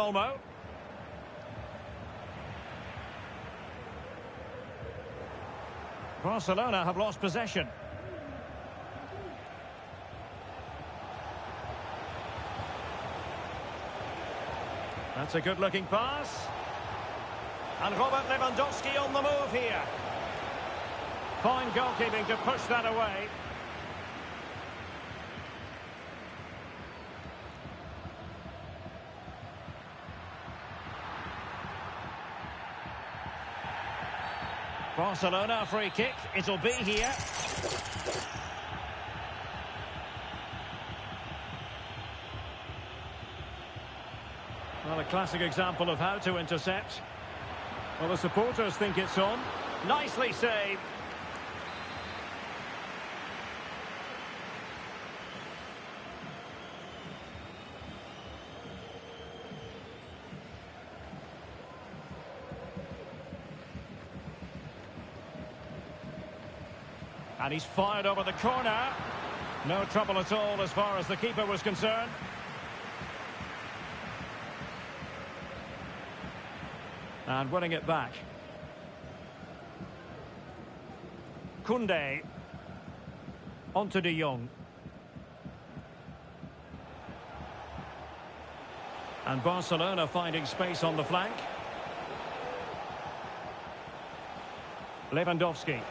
Olmo. Barcelona have lost possession. That's a good-looking pass. And Robert Lewandowski on the move here. Fine goalkeeping to push that away. Barcelona, a free kick. It'll be here. Well, a classic example of how to intercept. Well, the supporters think it's on. Nicely saved. And he's fired over the corner. No trouble at all as far as the keeper was concerned. And winning it back. Koundé. On to De Jong. And Barcelona finding space on the flank. Lewandowski.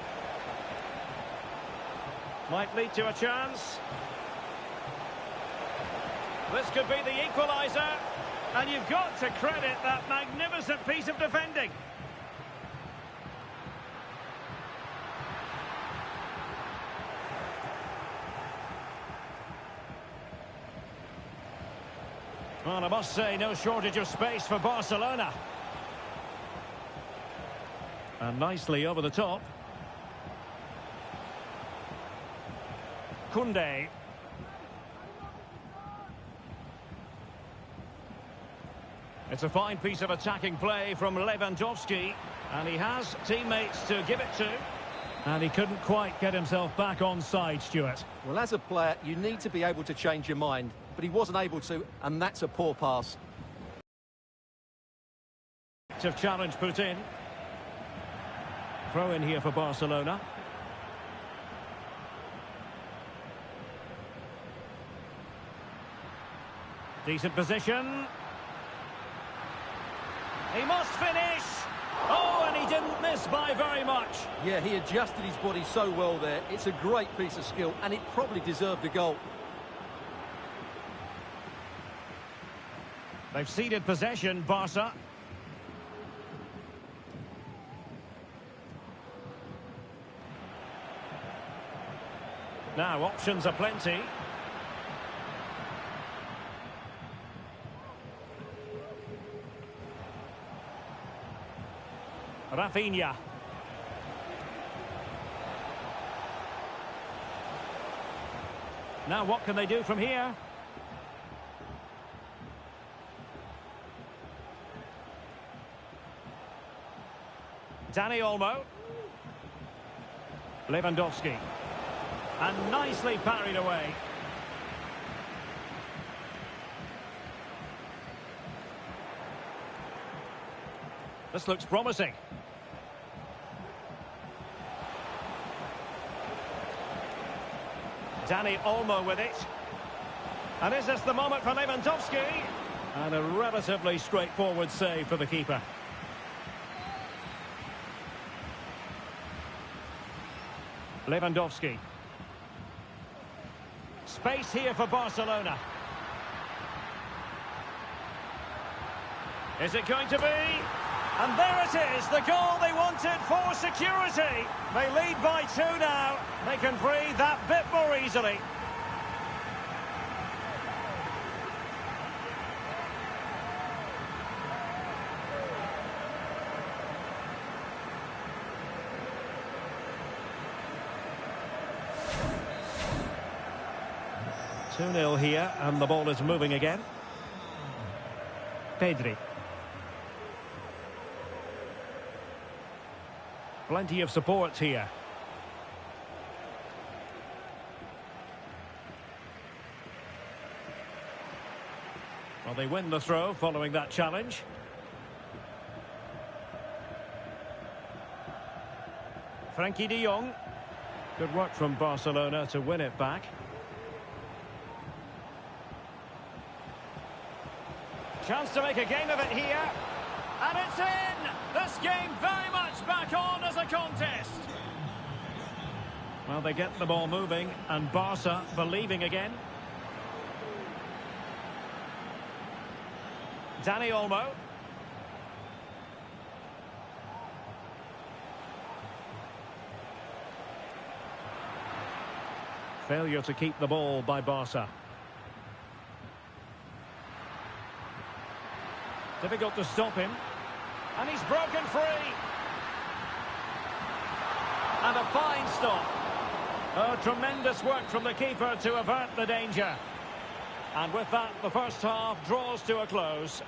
Might lead to a chance. This could be the equaliser. And you've got to credit that magnificent piece of defending. Well, I must say, no shortage of space for Barcelona. And nicely over the top. Koundé. It's a fine piece of attacking play from Lewandowski. And he has teammates to give it to. And he couldn't quite get himself back on side, Stuart. Well, as a player, you need to be able to change your mind. But he wasn't able to, and that's a poor pass. Active challenge put in. Throw in here for Barcelona. Decent position. He must finish. Oh, and he didn't miss by very much. Yeah, he adjusted his body so well there. It's a great piece of skill, and it probably deserved a goal. They've ceded possession, Barca. Now, options are plenty. Rafinha. Now what can they do from here? Dani Olmo. Lewandowski. And nicely parried away. This looks promising. Dani Olmo with it. And is this the moment for Lewandowski? And a relatively straightforward save for the keeper. Lewandowski. Space here for Barcelona. Is it going to be? And there it is, the goal they wanted for security. They lead by 2 now. They can breathe that bit more easily. Two 2-0 here, and the ball is moving again. Pedri. Plenty of support here. Well, they win the throw following that challenge. Frankie de Jong. Good work from Barcelona to win it back. Chance to make a game of it here. And it's in! This game very much back on as a contest. Well, they get the ball moving and Barca believing again. Dani Olmo. Failure to keep the ball by Barca. Difficult to stop him. And he's broken free. And a fine stop. Oh, tremendous work from the keeper to avert the danger. And with that, the first half draws to a close.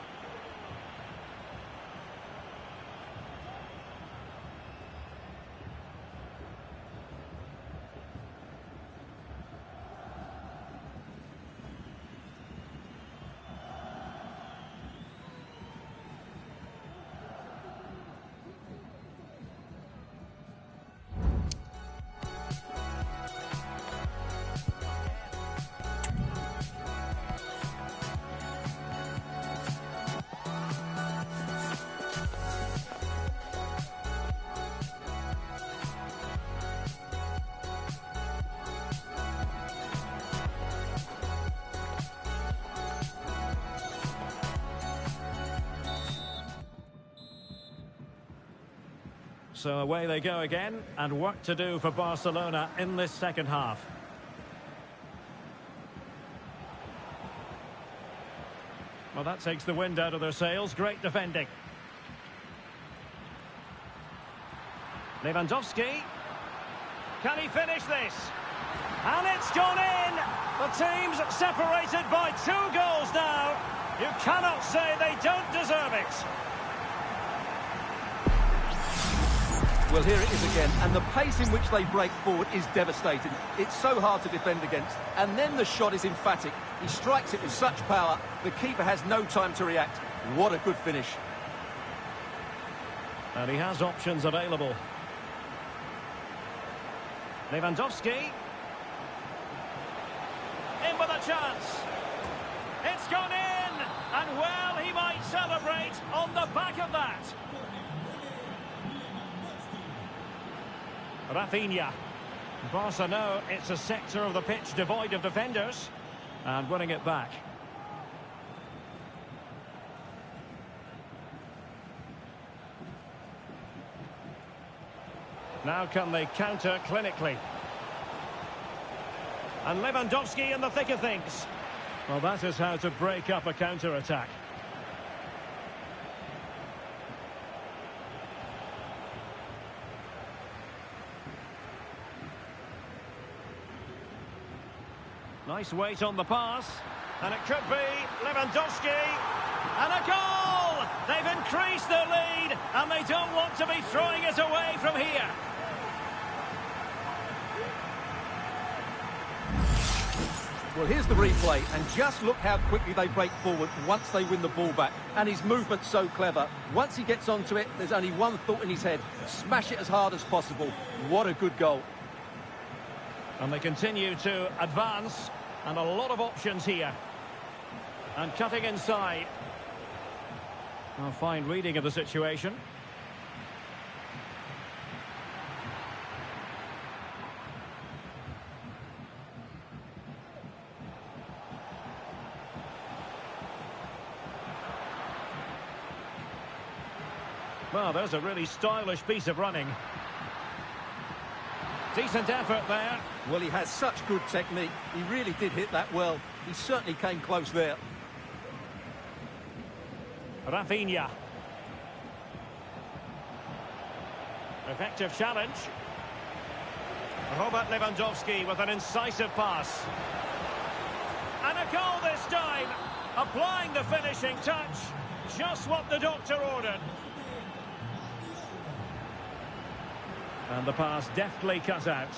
So away they go again, and work to do for Barcelona in this second half. Well, that takes the wind out of their sails. Great defending. Lewandowski. Can he finish this? And it's gone in! The team's separated by 2 goals now. You cannot say they don't deserve it. Well, here it is again, and the pace in which they break forward is devastating. It's so hard to defend against. And then the shot is emphatic. He strikes it with such power, the keeper has no time to react. What a good finish. And he has options available. Lewandowski. In with a chance. It's gone in! And well, he might celebrate on the back of that. Rafinha. Barca know it's a sector of the pitch devoid of defenders. And winning it back. Now can they counter clinically? And Lewandowski in the thick of things. Well, that is how to break up a counter-attack. Nice weight on the pass. And it could be Lewandowski. And a goal! They've increased their lead, and they don't want to be throwing it away from here. Well, here's the replay, and just look how quickly they break forward once they win the ball back. And his movement's so clever. Once he gets onto it, there's only one thought in his head. Smash it as hard as possible. What a good goal. And they continue to advance, and a lot of options here. And cutting inside. A fine reading of the situation. Well, there's a really stylish piece of running. Decent effort there. Well, he has such good technique. He really did hit that well. He certainly came close there. Rafinha. Effective challenge. Robert Lewandowski with an incisive pass. And a goal this time. Applying the finishing touch. Just what the doctor ordered. And the pass deftly cut out.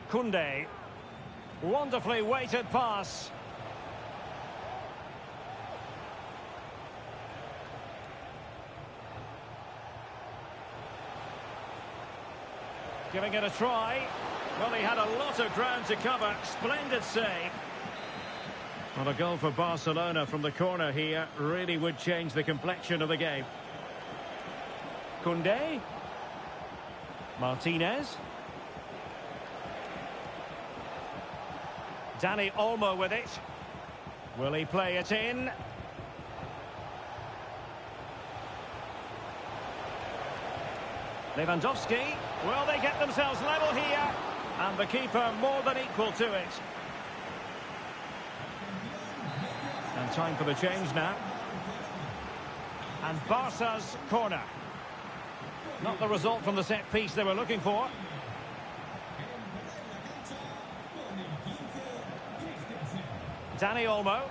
Koundé. Wonderfully weighted pass. Giving it a try. Well, he had a lot of ground to cover. Splendid save. Well, a goal for Barcelona from the corner here really would change the complexion of the game. Koundé. Martinez. Dani Olmo with it. Will he play it in? Lewandowski. Will they get themselves level here? And the keeper more than equal to it. And time for the change now. And Barca's corner. Not the result from the set piece they were looking for. Dani Olmo.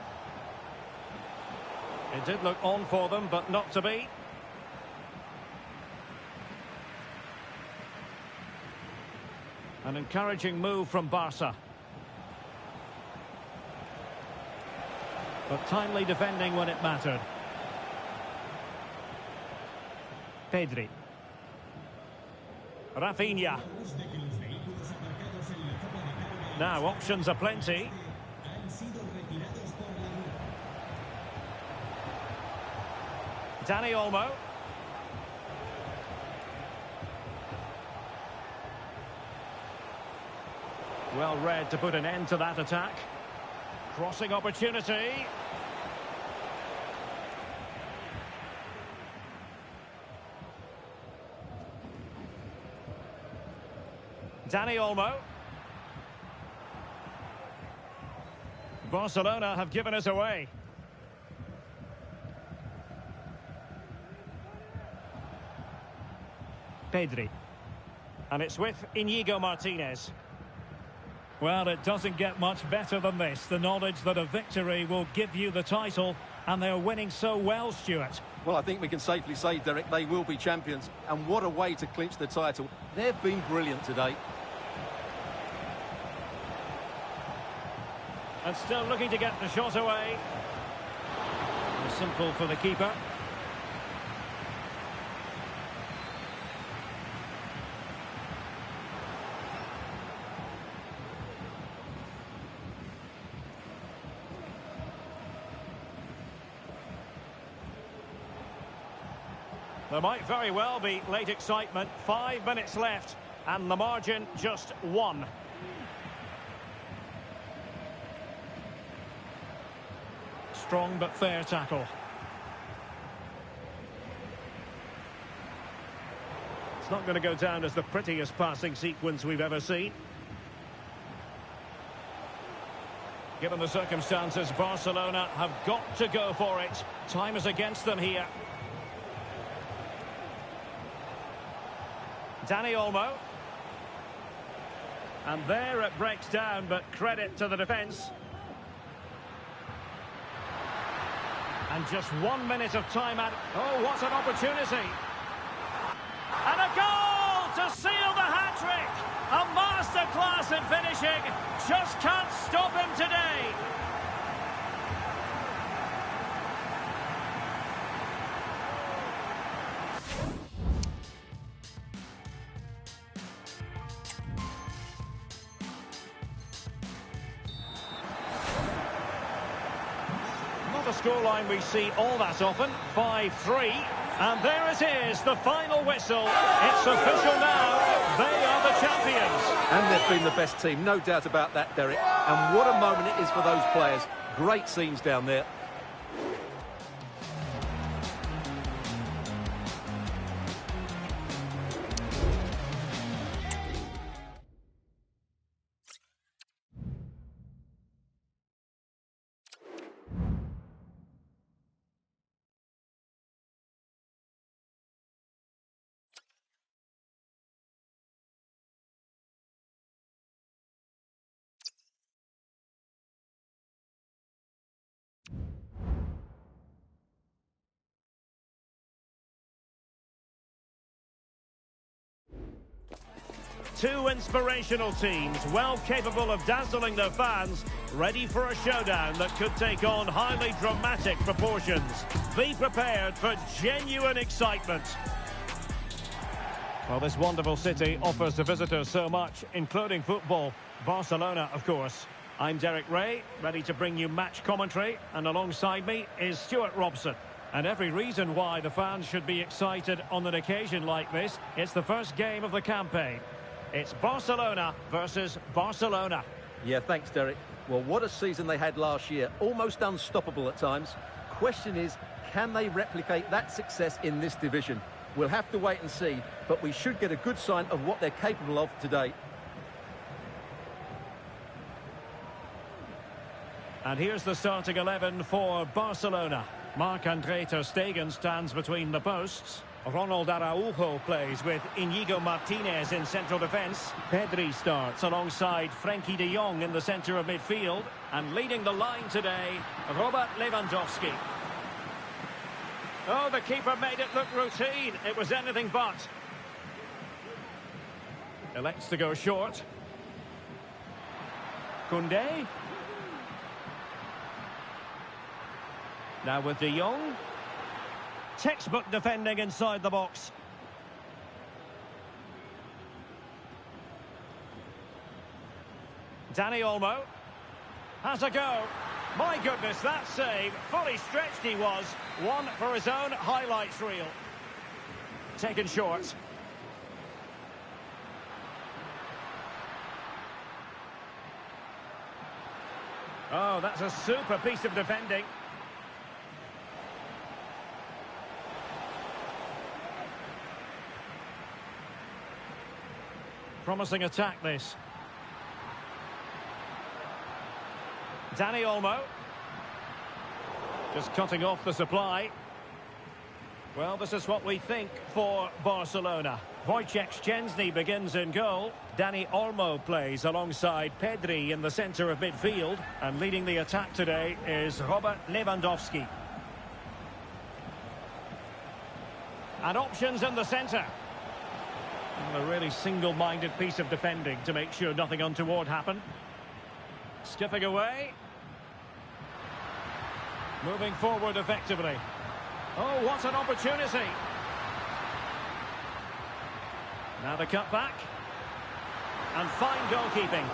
It did look on for them, but not to be. An encouraging move from Barca. But timely defending when it mattered. Pedri. Rafinha. Now options are plenty. Dani Olmo. Well read to put an end to that attack. Crossing opportunity. Dani Olmo. Barcelona have given us away. Pedri. And it's with Íñigo Martinez. Well, it doesn't get much better than this. The knowledge that a victory will give you the title, and they're winning so well, Stuart. Well, I think we can safely say, Derek, they will be champions. And what a way to clinch the title. They've been brilliant today. And still looking to get the shot away. Simple for the keeper. There might very well be late excitement. 5 minutes left, and the margin just 1. Strong but fair tackle. It's not going to go down as the prettiest passing sequence we've ever seen. Given the circumstances, Barcelona have got to go for it. Time is against them here. Dani Olmo. And there it breaks down, but credit to the defence. And just 1 minute of time at... Oh, what an opportunity. And a goal to seal the hat-trick. A masterclass in finishing. Just can't stop him today. A scoreline we see all that often, 5-3, and there it is, the final whistle. It's official now, they are the champions. And they've been the best team, no doubt about that, Derek. And what a moment it is for those players. Great scenes down there. two inspirational teams, well capable of dazzling their fans, ready for a showdown that could take on highly dramatic proportions. Be prepared for genuine excitement. Well, this wonderful city offers the visitors so much, including football. Barcelona, of course. I'm Derek Ray, ready to bring you match commentary, and alongside me is Stuart Robson. And every reason why the fans should be excited on an occasion like this. It's the first game of the campaign. It's Barcelona versus Barcelona. Yeah, thanks, Derek. Well, what a season they had last year. Almost unstoppable at times. Question is, can they replicate that success in this division? We'll have to wait and see, but we should get a good sign of what they're capable of today. And here's the starting 11 for Barcelona. Marc-Andre ter Stegen stands between the posts. Ronald Araujo plays with Inigo Martinez in central defence. Pedri starts alongside Frenkie de Jong in the centre of midfield. And leading the line today, Robert Lewandowski. Oh, the keeper made it look routine. It was anything but. Elects to go short. Koundé. Now with de Jong. Textbook defending inside the box. Dani Olmo. Has a go. My goodness, that save. Fully stretched he was. One for his own highlights reel. Taken short. Oh, that's a super piece of defending. Promising attack, this. Dani Olmo. Just cutting off the supply. Well, this is what we think for Barcelona. Wojciech Szczęsny begins in goal. Dani Olmo plays alongside Pedri in the centre of midfield. And leading the attack today is Robert Lewandowski. And options in the centre. Well, a really single-minded piece of defending to make sure nothing untoward happened. Skipping away. Moving forward effectively. Oh, what an opportunity. Now the cut back. And fine goalkeeping.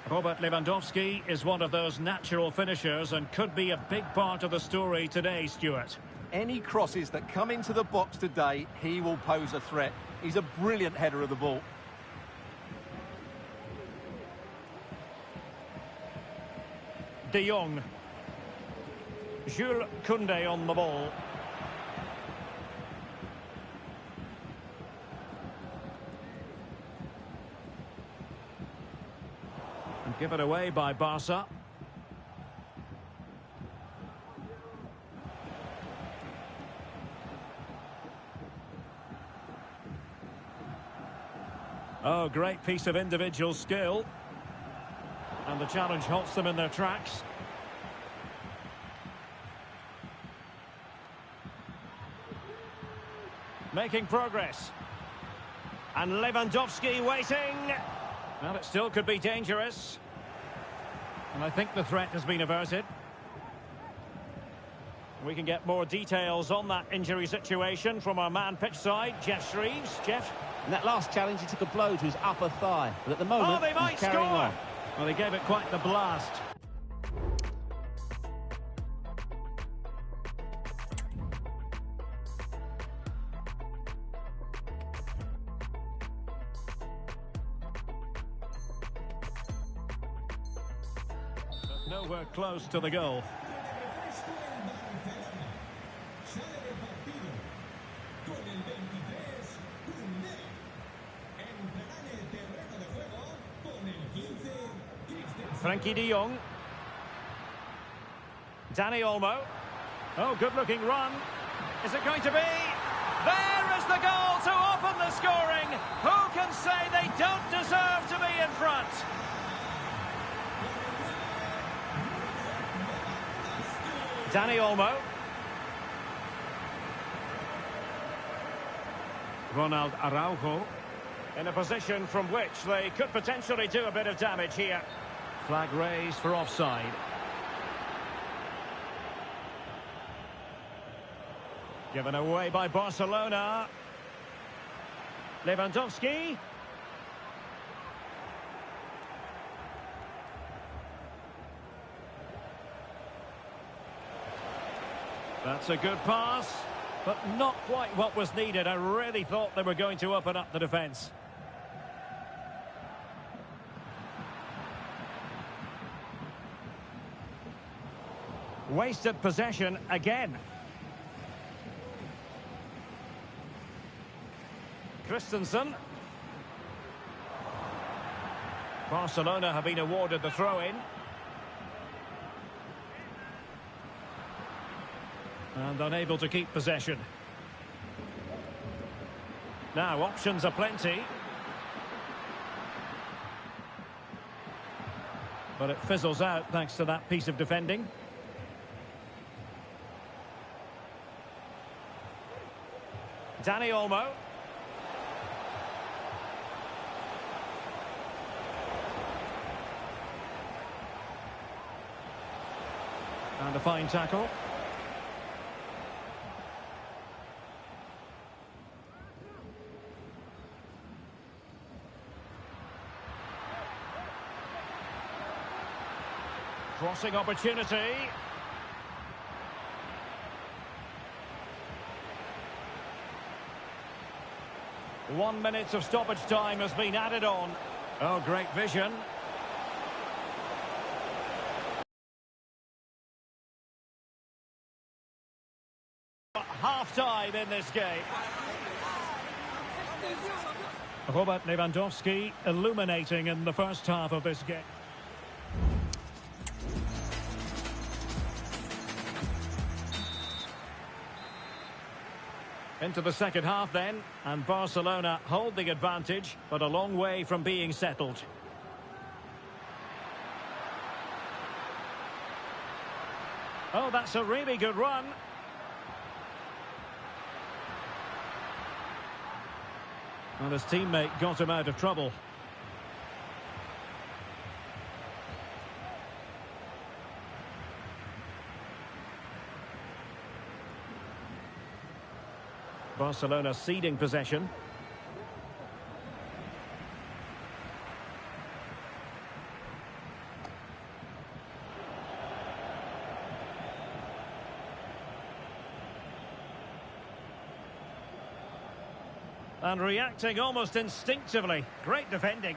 Robert Lewandowski is one of those natural finishers and could be a big part of the story today, Stuart. Any crosses that come into the box today, he will pose a threat. He's a brilliant header of the ball. De Jong. Jules Koundé on the ball. Given away by Barca. Oh, great piece of individual skill. And the challenge halts them in their tracks. Making progress. And Lewandowski waiting. Well, it still could be dangerous. And I think the threat has been averted. We can get more details on that injury situation from our man pitch side, Jeff Shreves. Jeff? In that last challenge, he took a blow to his upper thigh. But at the moment, they might he's carrying score! on. Well, he gave it quite the blast. Nowhere close to the goal. Frenkie de Jong. Dani Olmo. Oh, good-looking run. Is it going to be? There is the goal to open open the scoring. Who can say they don't deserve to be in front? Dani Olmo. Ronald Araujo. In a position from which they could potentially do a bit of damage here. Flag raised for offside. Given away by Barcelona. Lewandowski. That's a good pass, but not quite what was needed. I really thought they were going to open up the defence. Wasted possession again. Christensen. Barcelona have been awarded the throw-in. And unable to keep possession. Now, options are plenty. But it fizzles out thanks to that piece of defending. Dani Olmo. And a fine tackle. Crossing opportunity. One minute of stoppage time has been added on. Oh, great vision. Half-time in this game. Robert Lewandowski illuminating in the first half of this game. Into the second half then, and Barcelona hold the advantage, but a long way from being settled. Oh, that's a really good run. Well, his teammate got him out of trouble. Barcelona ceding possession. And reacting almost instinctively. Great defending.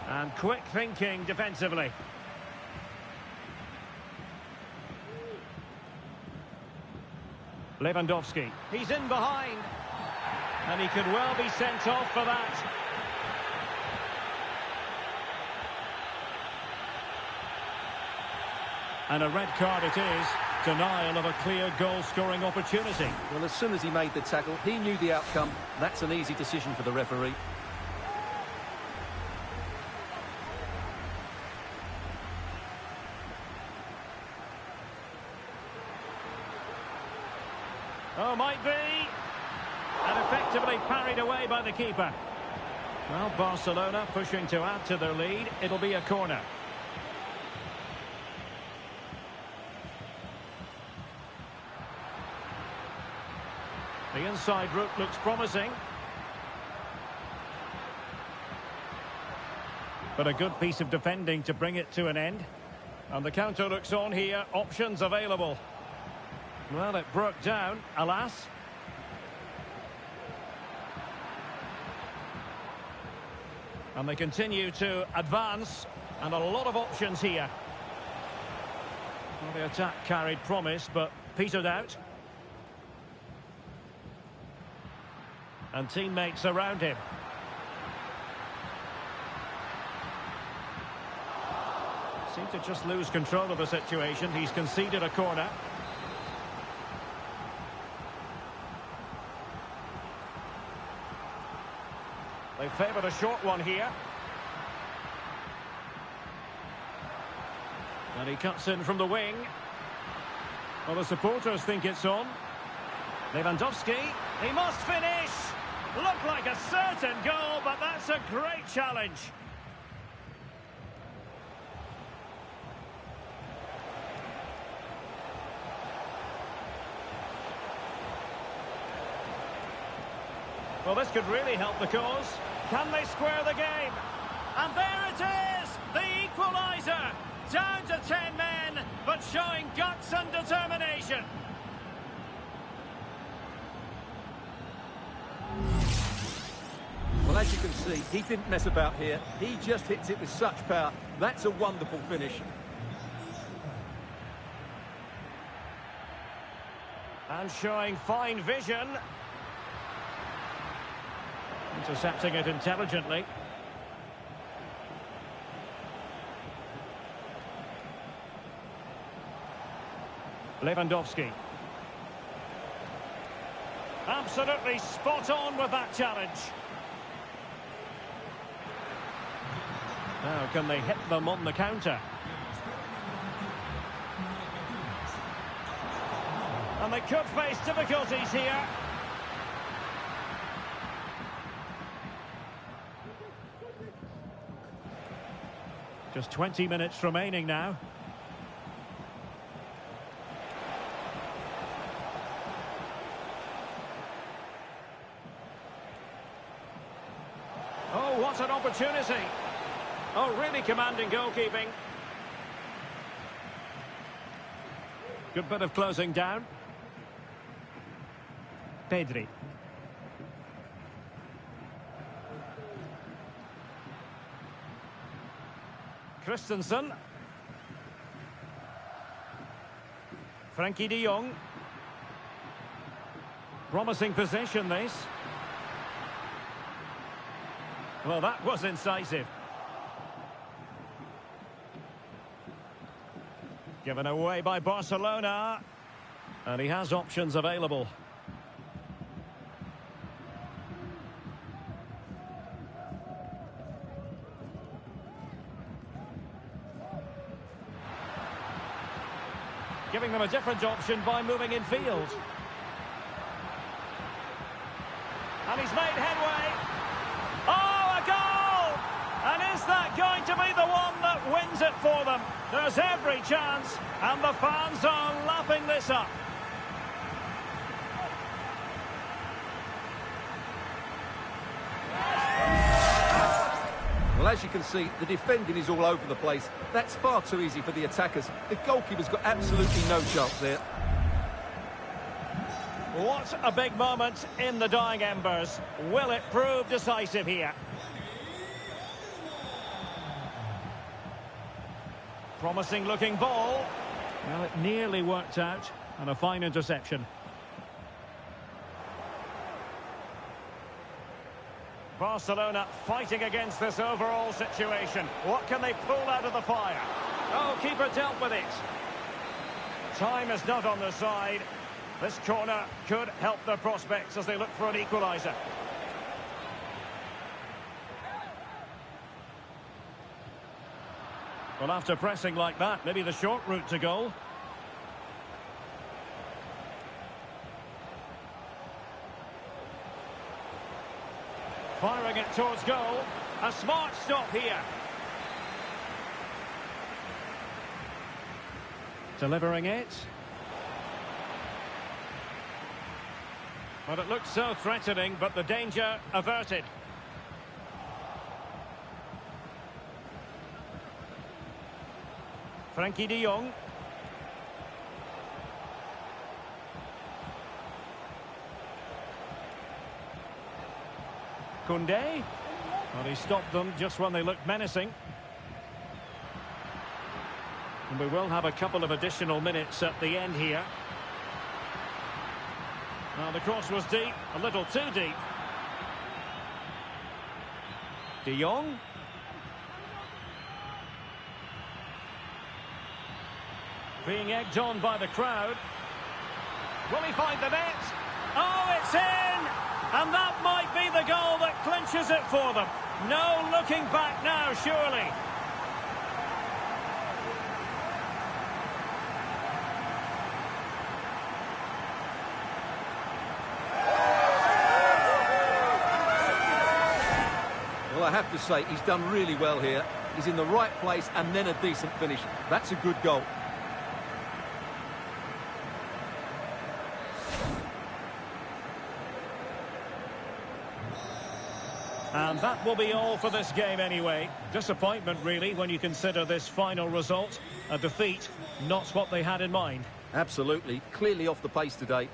And quick thinking defensively. Lewandowski. He's in behind. And he could well be sent off for that. And a red card it is. Denial of a clear goal-scoring opportunity. Well, as soon as he made the tackle, he knew the outcome. That's an easy decision for the referee. Oh, might be. And effectively parried away by the keeper. Well, Barcelona pushing to add to their lead. It'll be a corner. The inside route looks promising. But a good piece of defending to bring it to an end. And the counter looks on here. Options available. Well, it broke down, alas. And they continue to advance. And a lot of options here. Well, the attack carried promise, but petered out. And teammates around him. Seemed to just lose control of the situation. He's conceded a corner. They favoured a short one here. And he cuts in from the wing. Well, the supporters think it's on. Lewandowski, he must finish! Looked like a certain goal, but that's a great challenge. Well, this could really help the cause. Can they square the game? And there it is! The equaliser! Down to 10 men, but showing guts and determination. Well, as you can see, he didn't mess about here. He just hits it with such power. That's a wonderful finish. And showing fine vision. Intercepting it intelligently. Lewandowski. Absolutely spot on with that challenge. Now, can they hit them on the counter? And they could face difficulties here. Just 20 minutes remaining now. Oh, what an opportunity. Oh, really commanding goalkeeping. Good bit of closing down. Pedri. Christensen. Frankie de Jong. Promising possession, this. Well, that was incisive. Given away by Barcelona. And he has options available. Giving them a different option by moving in field. And he's made headway. Oh, a goal! And is that going to be the one that wins it for them? There's every chance, and the fans are lapping this up. Well, as you can see, the defending is all over the place. That's far too easy for the attackers. The goalkeeper's got absolutely no chance there. What a big moment in the dying embers. Will it prove decisive here? Promising looking ball. Well, it nearly worked out, and a fine interception. Barcelona fighting against this overall situation. What can they pull out of the fire? Oh, keeper dealt with it. Time is not on their side. This corner could help their prospects as they look for an equaliser. Well, after pressing like that, maybe the short route to goal. Firing it towards goal. A smart stop here. Delivering it. Well, it looked so threatening, but the danger averted. Frankie de Jong. Koundé. Well, he stopped them just when they looked menacing. And we will have a couple of additional minutes at the end here. Well, the cross was deep, a little too deep. De Jong. Being egged on by the crowd. Will he find the net? Oh, it's in! And that might be the goal that clinches it for them. No looking back now, surely. Well, I have to say, he's done really well here. He's in the right place and then a decent finish. That's a good goal. And that will be all for this game anyway. Disappointment, really, when you consider this final result. A defeat, not what they had in mind. Absolutely. Clearly off the pace today.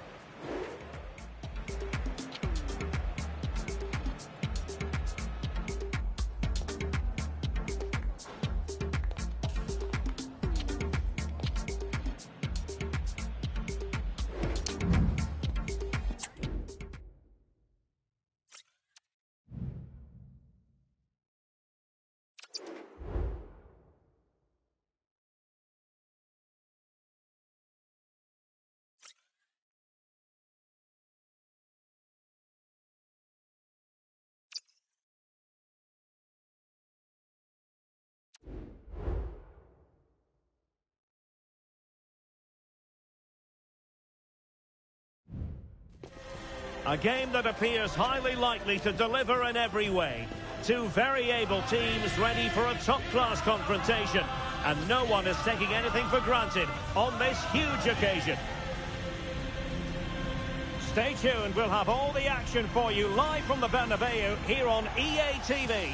A game that appears highly likely to deliver in every way. Two very able teams ready for a top-class confrontation. And no one is taking anything for granted on this huge occasion. Stay tuned, we'll have all the action for you live from the Bernabeu here on EA TV.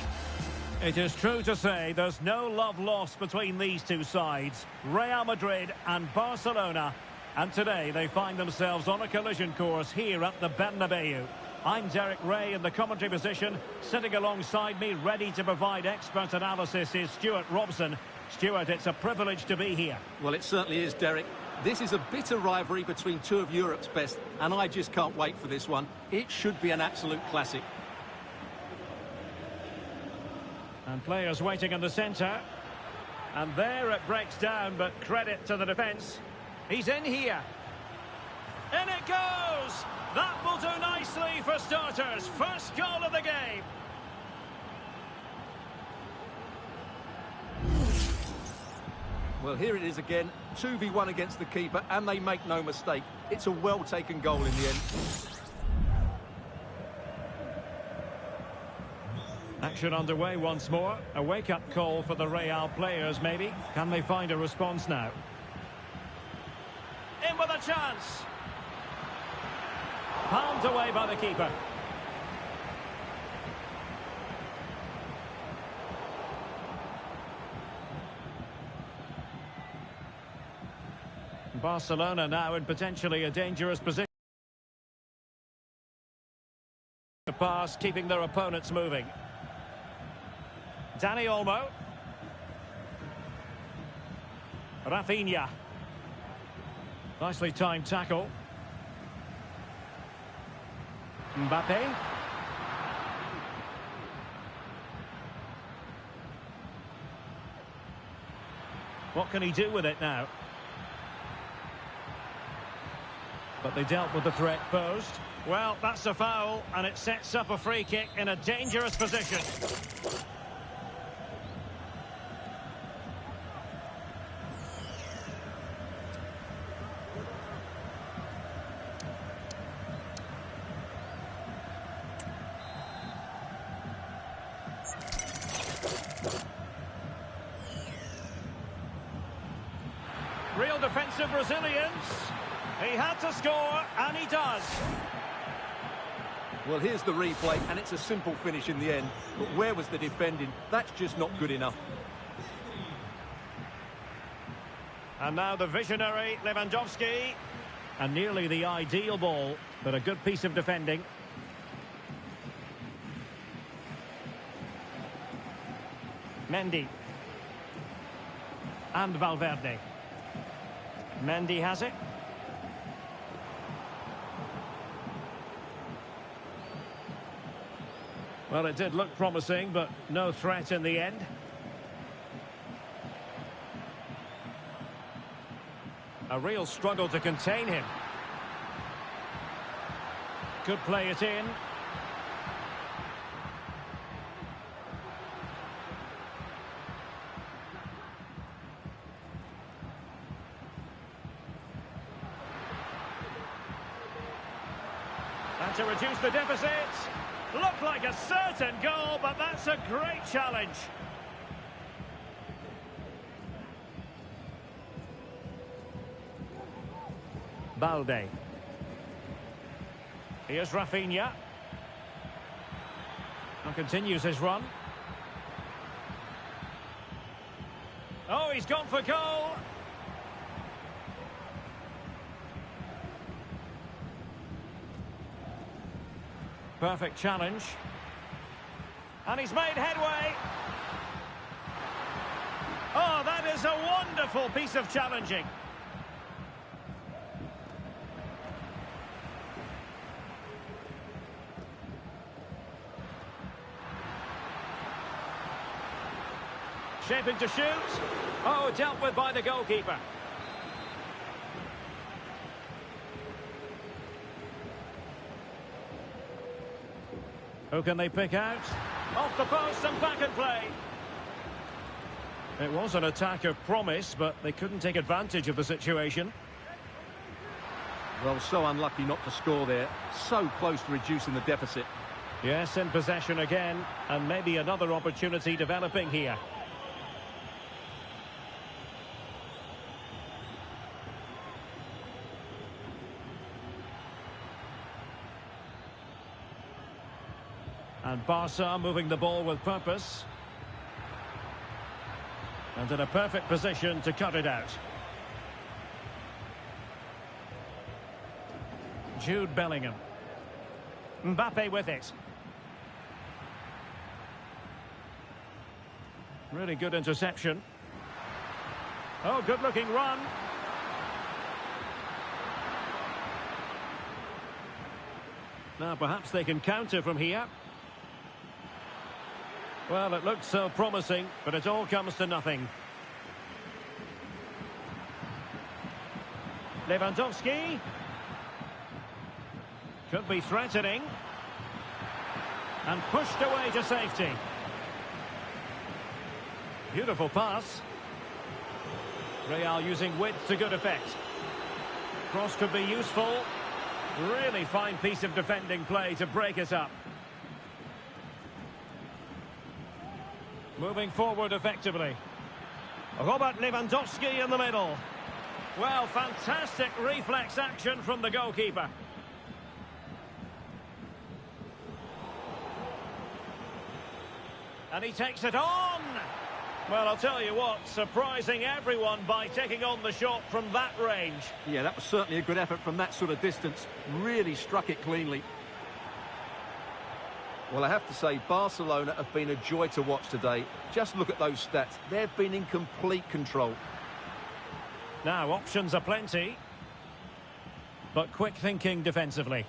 It is true to say there's no love lost between these two sides, Real Madrid and Barcelona. And today they find themselves on a collision course here at the Bernabeu. I'm Derek Ray in the commentary position. Sitting alongside me, ready to provide expert analysis, is Stuart Robson. Stuart, it's a privilege to be here. Well, it certainly is, Derek. This is a bitter rivalry between two of Europe's best, and I just can't wait for this one. It should be an absolute classic. And players waiting in the centre. And there it breaks down, but credit to the defence. He's in here. In it goes! That will do nicely for starters. First goal of the game. Well, here it is again. 2v1 against the keeper, and they make no mistake. It's a well-taken goal in the end. Action underway once more. A wake-up call for the Real players, maybe. Can they find a response now? In with a chance. Palmed away by the keeper. Barcelona now in potentially a dangerous position. The pass, keeping their opponents moving. Dani Olmo. Rafinha. Nicely timed tackle. Mbappe. What can he do with it now? But they dealt with the threat posed. Well, that's a foul, and it sets up a free kick in a dangerous position. Real defensive resilience. He had to score, and he does. Well, here's the replay, and it's a simple finish in the end. But where was the defending? That's just not good enough. And now the visionary Lewandowski. And nearly the ideal ball, but a good piece of defending. Mendy. And Valverde. Mendy has it. Well, it did look promising, but no threat in the end. A real struggle to contain him. Could play it in. And to reduce the deficit. Looked like a certain goal, but that's a great challenge. Balde. Here's Rafinha. And continues his run. Oh, he's gone for goal. Perfect challenge. And he's made headway. Oh, that is a wonderful piece of challenging. Shaping to shoot. Oh, dealt with by the goalkeeper. Who can they pick out? Off the post and back and play. It was an attack of promise, but they couldn't take advantage of the situation. Well, so unlucky not to score there. So close to reducing the deficit. Yes, in possession again, and maybe another opportunity developing here. And Barca moving the ball with purpose. And in a perfect position to cut it out. Jude Bellingham. Mbappe with it. Really good interception. Oh, good-looking run. Now, perhaps they can counter from here. Well, it looked so promising, but it all comes to nothing. Lewandowski. Could be threatening. And pushed away to safety. Beautiful pass. Real using width to good effect. Cross could be useful. Really fine piece of defending play to break it up. Moving forward effectively. Robert Lewandowski in the middle. Well, fantastic reflex action from the goalkeeper. And he takes it on. Well, I'll tell you what, surprising everyone by taking on the shot from that range. Yeah, that was certainly a good effort from that sort of distance. Really struck it cleanly. Well, I have to say, Barcelona have been a joy to watch today. Just look at those stats. They've been in complete control. Now, options are plenty. But quick thinking defensively.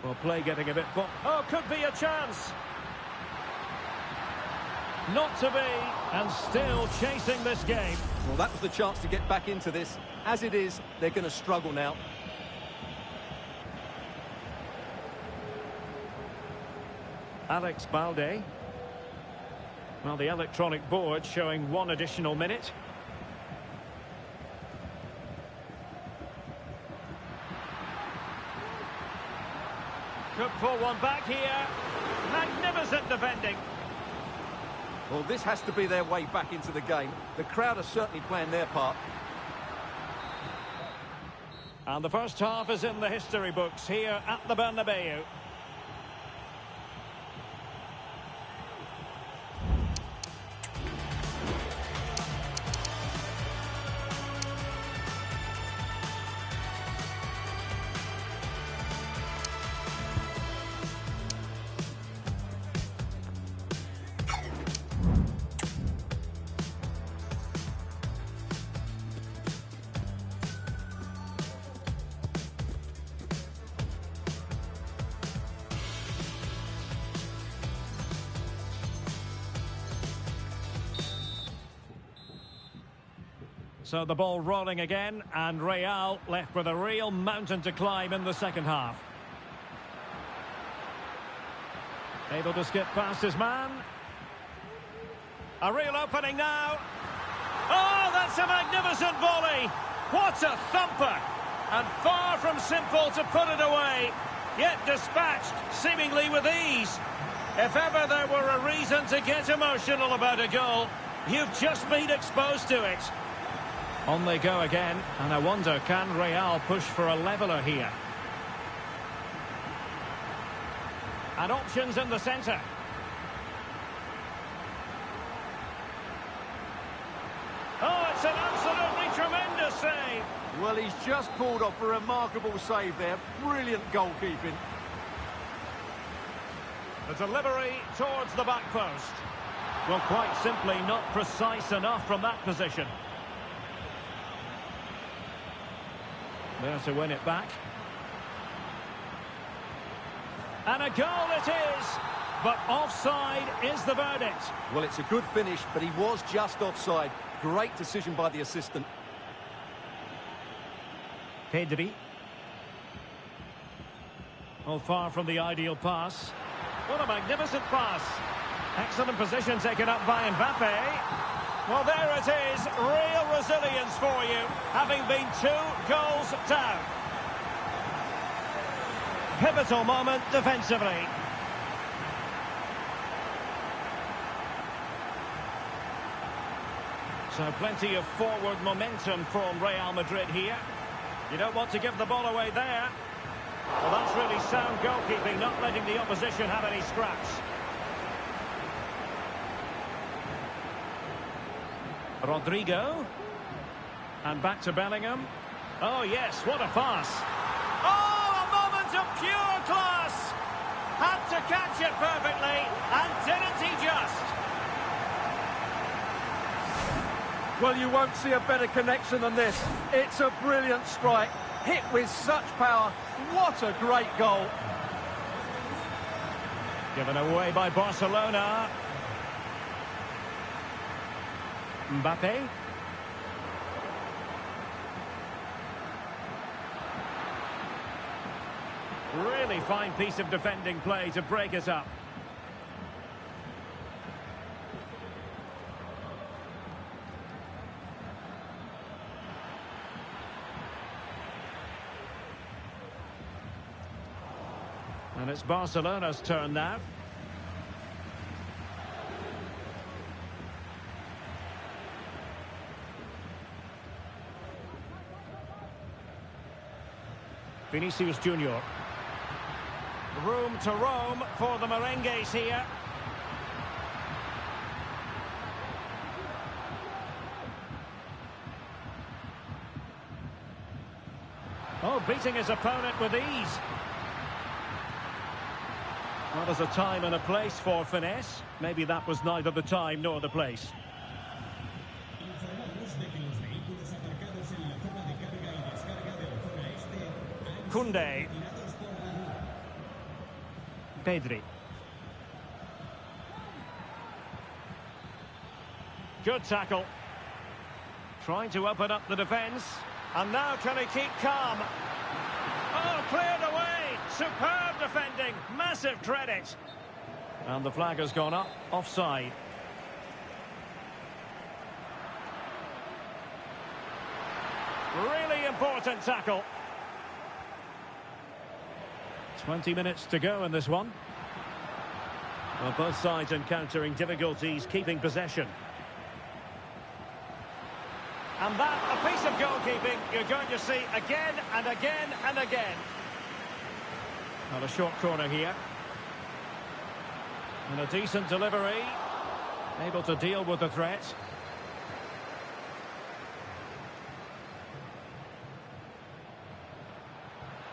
Well, play getting a bit... Oh, could be a chance. Not to be, and still chasing this game. Well, that was the chance to get back into this. As it is, they're going to struggle now. Alex Balde. Well, the electronic board showing 1 additional minute. Could pull one back here. Magnificent defending. Well, this has to be their way back into the game. The crowd are certainly playing their part. And the first half is in the history books here at the Bernabeu. So the ball rolling again, and Real left with a real mountain to climb in the second half. Able to skip past his man. A real opening now. Oh, that's a magnificent volley. What a thumper. And far from simple to put it away. Yet dispatched, seemingly with ease. If ever there were a reason to get emotional about a goal, you've just been exposed to it. On they go again, and I wonder, can Real push for a leveller here? And options in the centre. Oh, it's an absolutely tremendous save. Well, he's just pulled off a remarkable save there. Brilliant goalkeeping. The delivery towards the back post. Well, quite simply not precise enough from that position. There to win it back. And a goal it is, but offside is the verdict. Well, it's a good finish, but he was just offside. Great decision by the assistant. Pedri. Well, far from the ideal pass. What a magnificent pass. Excellent position taken up by Mbappe. Well, there it is, real resilience for you, having been 2 goals down. Pivotal moment defensively. So plenty of forward momentum from Real Madrid here. You don't want to give the ball away there. Well, that's really sound goalkeeping, not letting the opposition have any scraps. Rodrigo. And back to Bellingham. Oh, yes, what a pass. Oh, a moment of pure class. Had to catch it perfectly, and didn't he just? Well, you won't see a better connection than this. It's a brilliant strike, hit with such power. What a great goal. Given away by Barcelona. Mbappe. Really fine piece of defending play to break us up. And it's Barcelona's turn now. Vinicius Junior. Room to roam for the Merengues here. Oh, beating his opponent with ease. Well, there's a time and a place for finesse. Maybe that was neither the time nor the place. Koundé. Pedri. Good tackle. Trying to open up the defence. And now can he keep calm? Oh, cleared away. Superb defending. Massive credit. And the flag has gone up. Offside. Really important tackle. 20 minutes to go in this one. Well, both sides encountering difficulties keeping possession. And that, a piece of goalkeeping you're going to see again and again and again. Now a short corner here. And a decent delivery. Able to deal with the threat.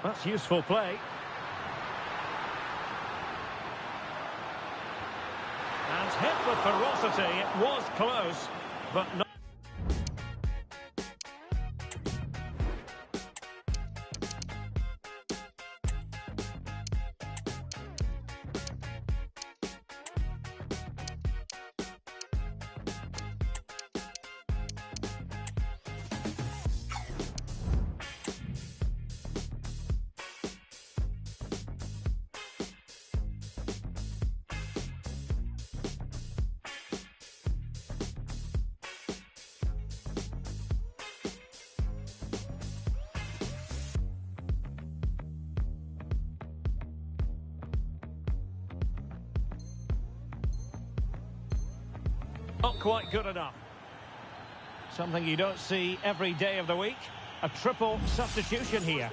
That's useful play. And hit with ferocity. It was close, but not. Not quite good enough. Something you don't see every day of the week. A triple substitution here.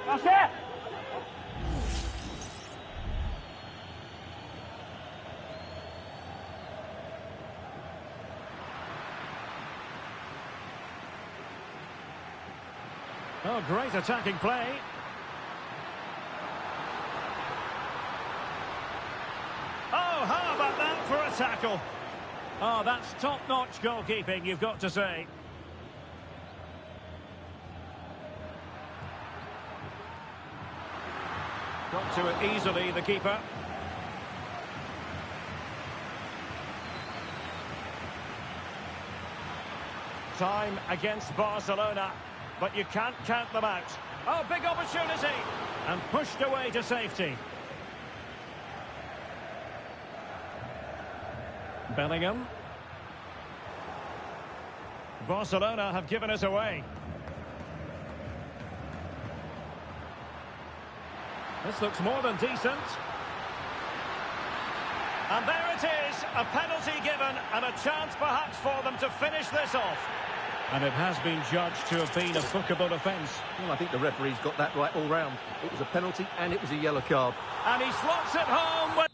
That's it! Oh, great attacking play. Oh, how about that for a tackle? Oh, that's top-notch goalkeeping, you've got to say. Got to it easily, the keeper. Time against Barcelona, but you can't count them out. Oh, big opportunity! And pushed away to safety. Bellingham. Barcelona have given us away. This looks more than decent. And there it is, a penalty given and a chance perhaps for them to finish this off. And it has been judged to have been a bookable offence. Well, I think the referee's got that right all round. It was a penalty and it was a yellow card. And he slots it home with...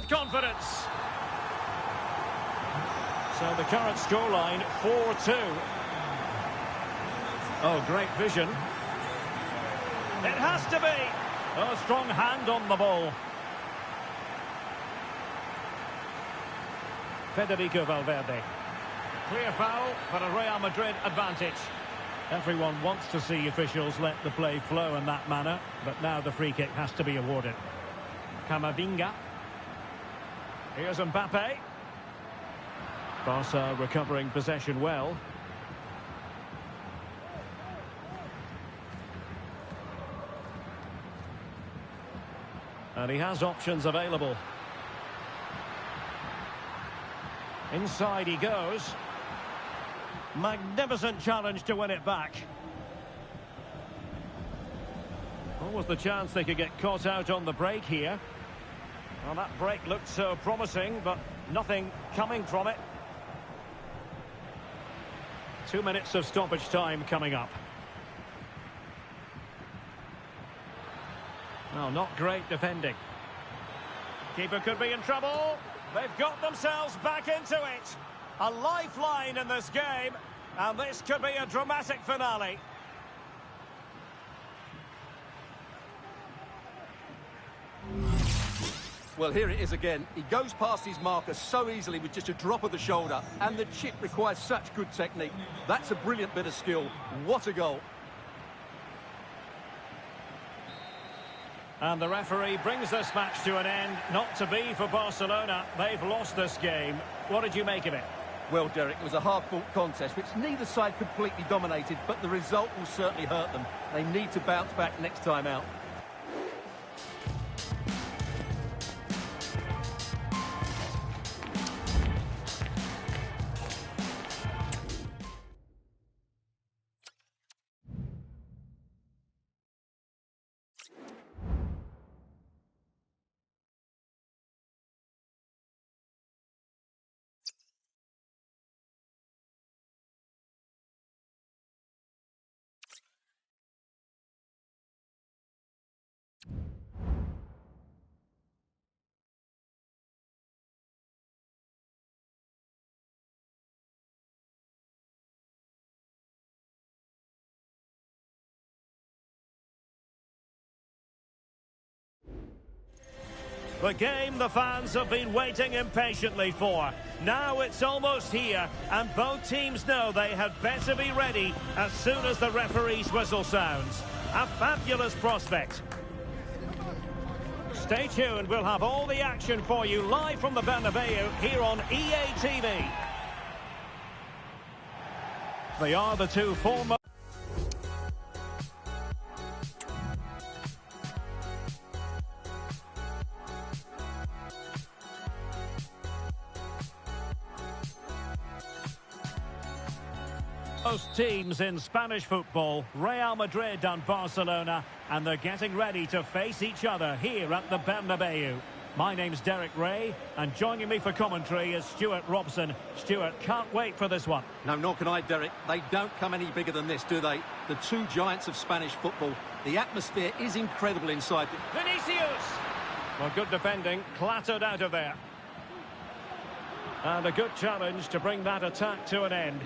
confidence. So the current scoreline 4-2. Oh, great vision. It has to be. Oh, strong hand on the ball. Federico Valverde. Clear foul for a Real Madrid advantage. Everyone wants to see officials let the play flow in that manner, but now the free kick has to be awarded. Camavinga. Here's Mbappe. Barca recovering possession well. And he has options available. Inside he goes. Magnificent challenge to win it back. What was the chance they could get caught out on the break here? Well, that break looked so promising, but nothing coming from it. 2 minutes of stoppage time coming up. Well, not great defending. Keeper could be in trouble. They've got themselves back into it. A lifeline in this game, and this could be a dramatic finale. Well, here it is again. He goes past his marker so easily with just a drop of the shoulder, and the chip requires such good technique. That's a brilliant bit of skill. What a goal. And the referee brings this match to an end. Not to be for Barcelona. They've lost this game. What did you make of it? Well, Derek, it was a hard-fought contest, which neither side completely dominated, but the result will certainly hurt them. They need to bounce back next time out. The game the fans have been waiting impatiently for. Now it's almost here, and both teams know they had better be ready as soon as the referee's whistle sounds. A fabulous prospect. Stay tuned, we'll have all the action for you live from the Bernabeu here on EA TV. They are the two former... Most teams in Spanish football, Real Madrid and Barcelona, and they're getting ready to face each other here at the Bernabeu. My name's Derek Ray, and joining me for commentary is Stuart Robson. Stuart, can't wait for this one. No, nor can I, Derek. They don't come any bigger than this, do they? The two giants of Spanish football. The atmosphere is incredible inside. Vinicius! Well, good defending, clattered out of there. And a good challenge to bring that attack to an end.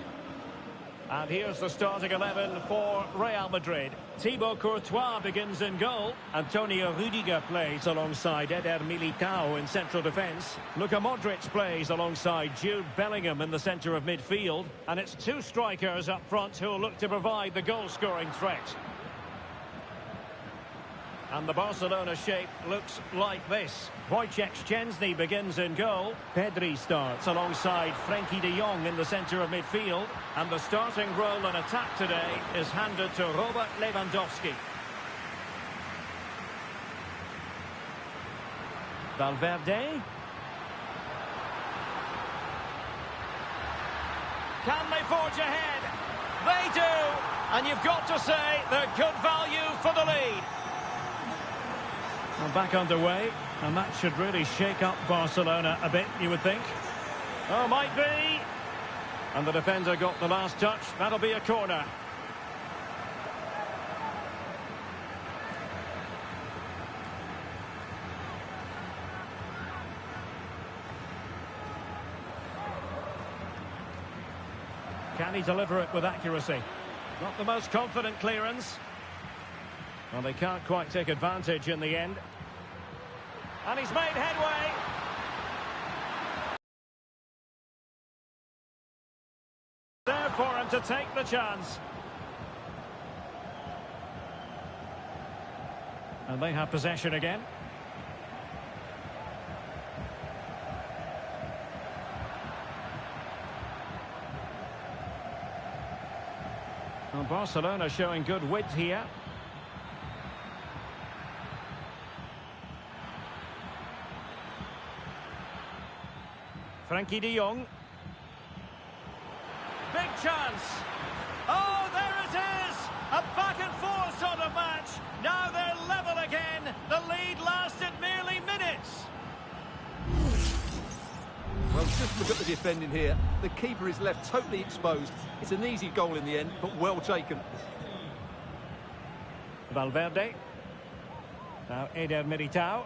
And here's the starting 11 for Real Madrid. Thibaut Courtois begins in goal. Antonio Rudiger plays alongside Eder Militao in central defence. Luka Modric plays alongside Jude Bellingham in the centre of midfield. And it's two strikers up front who will look to provide the goal-scoring threat. And the Barcelona shape looks like this. Wojciech Szczęsny begins in goal. Pedri starts alongside Frenkie de Jong in the centre of midfield. And the starting role in attack today is handed to Robert Lewandowski. Valverde. Can they forge ahead? They do! And you've got to say they're good value for the lead. Well, back underway, and that should really shake up Barcelona a bit, you would think. Oh, might be. And the defender got the last touch. That'll be a corner. Can he deliver it with accuracy? Not the most confident clearance. Well, they can't quite take advantage in the end. And he's made headway. There for him to take the chance. And they have possession again. Well, Barcelona showing good width here. Frenkie de Jong. Big chance. Oh, there it is! A back and forth sort of match. Now they're level again. The lead lasted merely minutes. Well, just look at the defending here. The keeper is left totally exposed. It's an easy goal in the end, but well taken. Valverde. Now Eder Militao.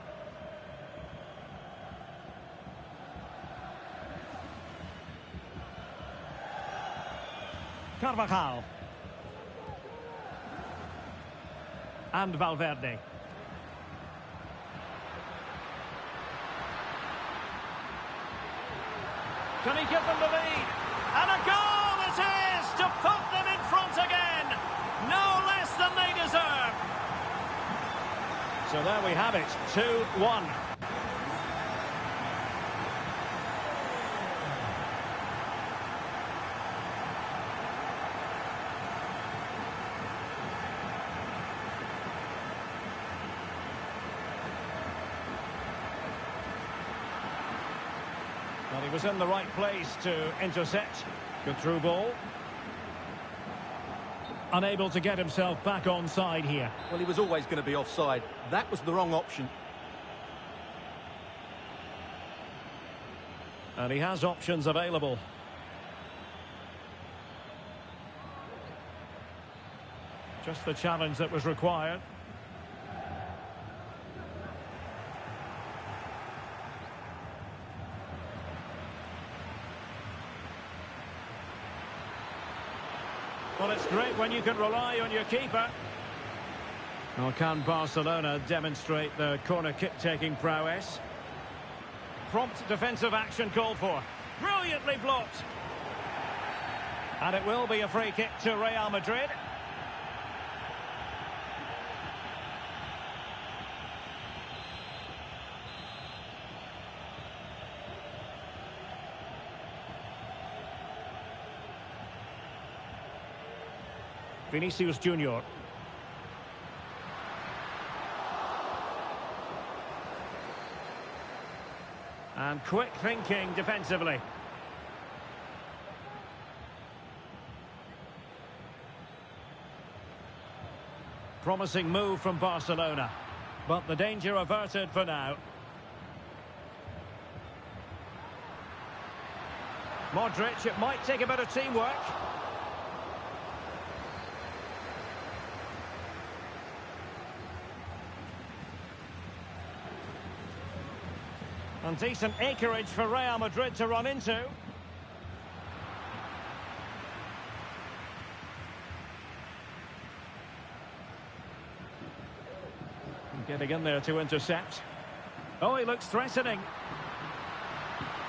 Carvajal. And Valverde. Can he give them the lead? And a goal it is to put them in front again. No less than they deserve. So there we have it, 2-1. Well, he was in the right place to intercept. Good through ball. Unable to get himself back onside here. Well, he was always going to be offside. That was the wrong option. And he has options available. Just the challenge that was required. Well, it's great when you can rely on your keeper. Well, can Barcelona demonstrate their corner kick-taking prowess? Prompt defensive action called for. Brilliantly blocked. And it will be a free kick to Real Madrid. Vinicius Junior. And quick thinking defensively. Promising move from Barcelona. But the danger averted for now. Modric, it might take a bit of teamwork. And decent acreage for Real Madrid to run into. Getting in there to intercept. Oh, he looks threatening.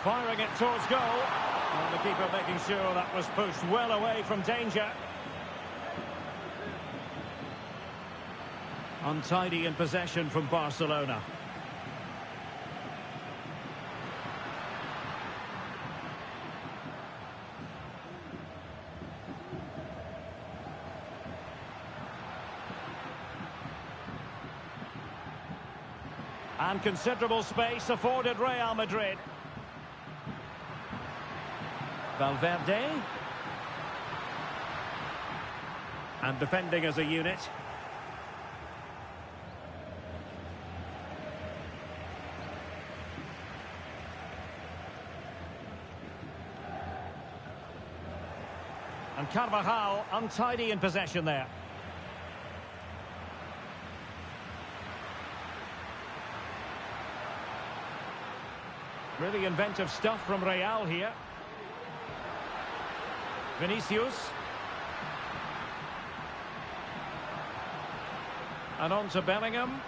Firing it towards goal. And the keeper making sure that was pushed well away from danger. Untidy in possession from Barcelona. And considerable space afforded Real Madrid. Valverde. And defending as a unit. And Carvajal untidy in possession there. Really inventive stuff from Real here. Vinicius. And on to Bellingham.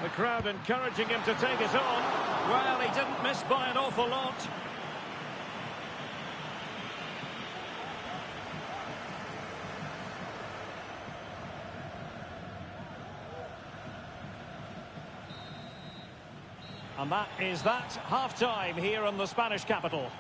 The crowd encouraging him to take it on. Well, he didn't miss by an awful lot. And that is that half-time here in the Spanish capital.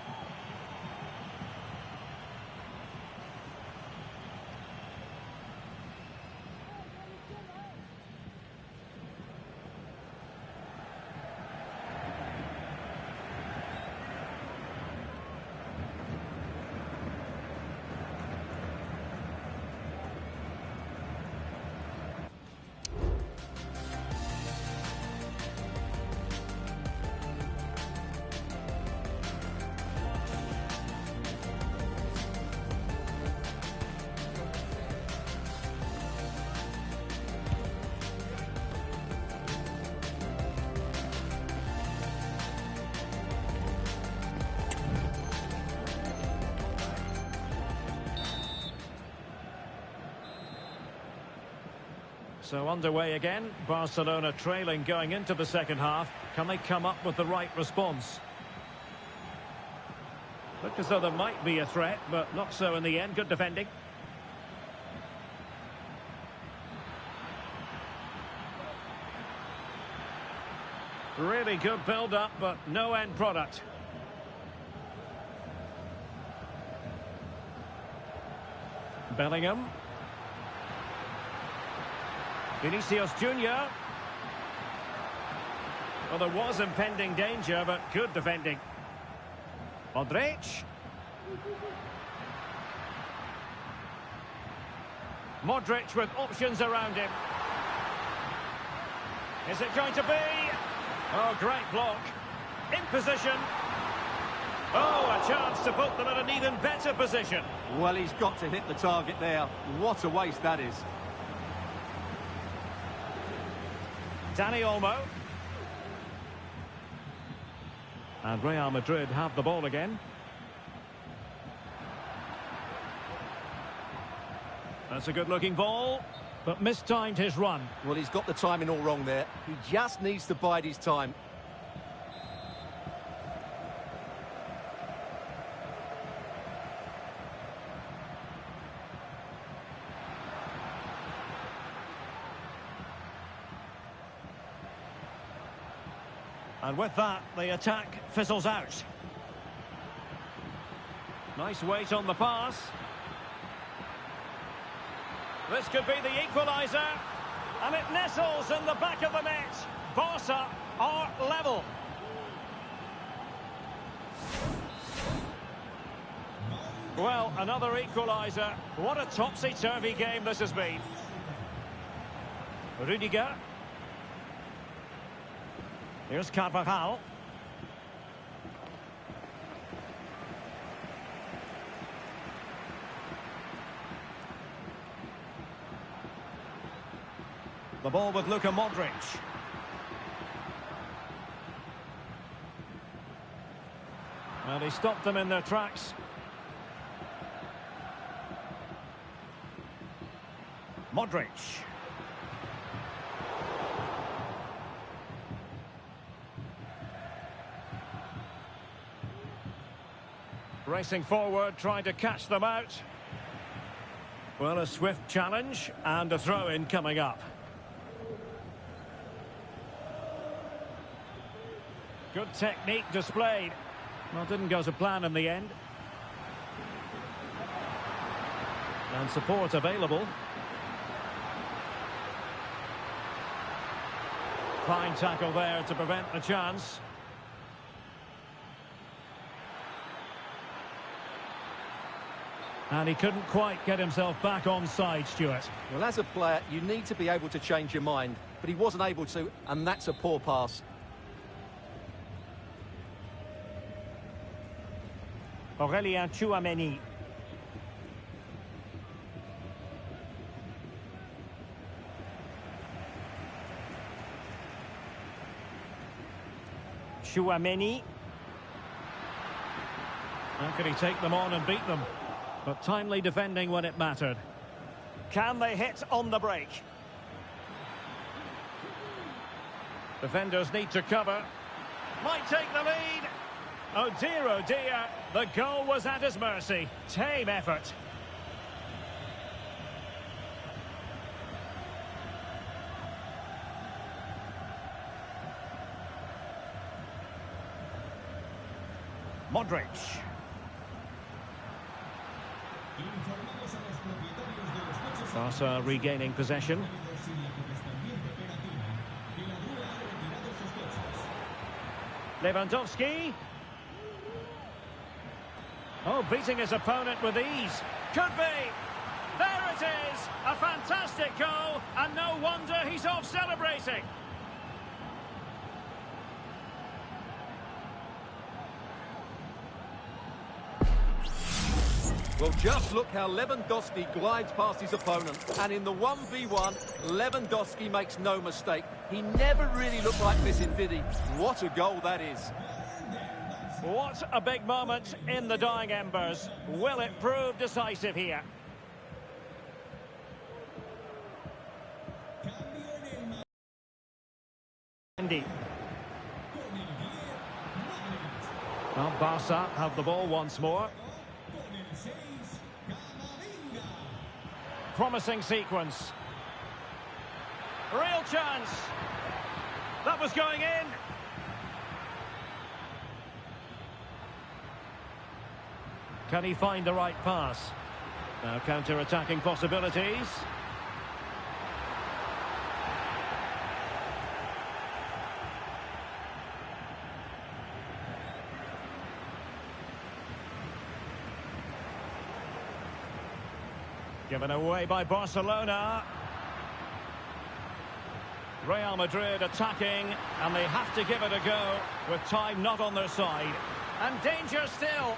So underway again, Barcelona trailing going into the second half. Can they come up with the right response? Look as though there might be a threat, but not so in the end. Good defending. Really good build-up, but no end product. Bellingham. Vinicius Junior. Well, there was impending danger, but good defending. Modric. Modric with options around him. Is it going to be? Oh, great block. In position. Oh, a chance to put them in an even better position. Well, he's got to hit the target there. What a waste that is. Dani Olmo. And Real Madrid have the ball again. That's a good-looking ball, but mistimed his run. Well, he's got the timing all wrong there. He just needs to bide his time. And with that, the attack fizzles out. Nice weight on the pass. This could be the equaliser. And it nestles in the back of the net. Barca are level. Well, another equaliser. What a topsy-turvy game this has been. Rudiger. Here's Carvajal. The ball with Luka Modric. And he stopped them in their tracks. Modric. Racing forward, trying to catch them out. Well, a swift challenge and a throw-in coming up. Good technique displayed. Well, didn't go to plan in the end. And support available. Fine tackle there to prevent the chance. And he couldn't quite get himself back on side, Stuart. Well, as a player, you need to be able to change your mind, but he wasn't able to, and that's a poor pass. Aurélien Tchouameni. Tchouameni. How could he take them on and beat them? But timely defending when it mattered. Can they hit on the break? Defenders need to cover. Might take the lead. Oh dear, the goal was at his mercy. Tame effort. Modric. Barca regaining possession. Lewandowski. Oh, beating his opponent with ease. Could be. There it is. A fantastic goal. And no wonder he's off celebrating. Well, just look how Lewandowski glides past his opponent. And in the 1v1, Lewandowski makes no mistake. He never really looked like this, did he? What a goal that is. What a big moment in the dying embers. Will it prove decisive here? Andy. Well, Barca have the ball once more. Promising sequence. Real chance. That was going in. Can he find the right pass? Now counter-attacking possibilities. Given away by Barcelona. Real Madrid attacking, and they have to give it a go with time not on their side. And danger still.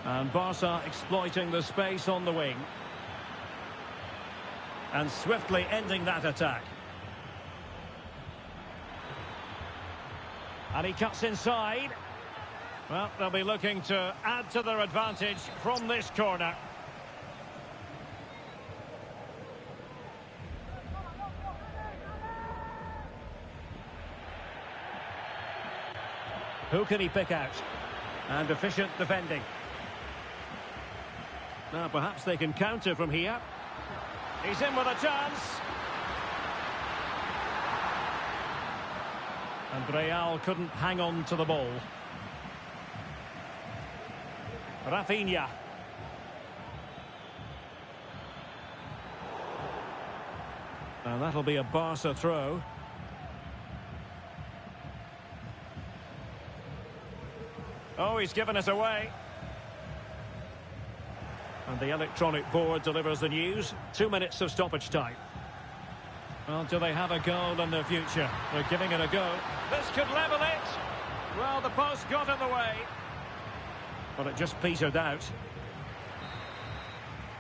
And Barca exploiting the space on the wing. And swiftly ending that attack. And he cuts inside. Well, they'll be looking to add to their advantage from this corner. Who can he pick out? And efficient defending. Now perhaps they can counter from here. He's in with a chance. And Real couldn't hang on to the ball. Rafinha. And that'll be a Barca throw. Oh, he's given us away. And the electronic board delivers the news. 2 minutes of stoppage time. Well, do they have a goal in their future? They're giving it a go. This could level it. Well, the post got in the way. But it just petered out.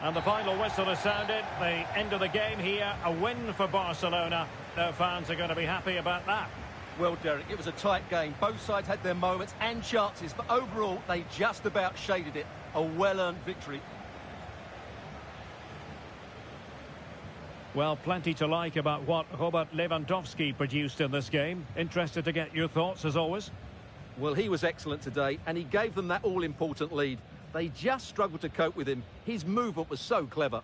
And the final whistle has sounded. The end of the game here. A win for Barcelona. Their fans are going to be happy about that. Well, Derek, it was a tight game. Both sides had their moments and chances, but overall, they just about shaded it. A well-earned victory. Well, plenty to like about what Robert Lewandowski produced in this game. Interested to get your thoughts, as always. Well, he was excellent today, and he gave them that all-important lead. They just struggled to cope with him. His movement was so clever.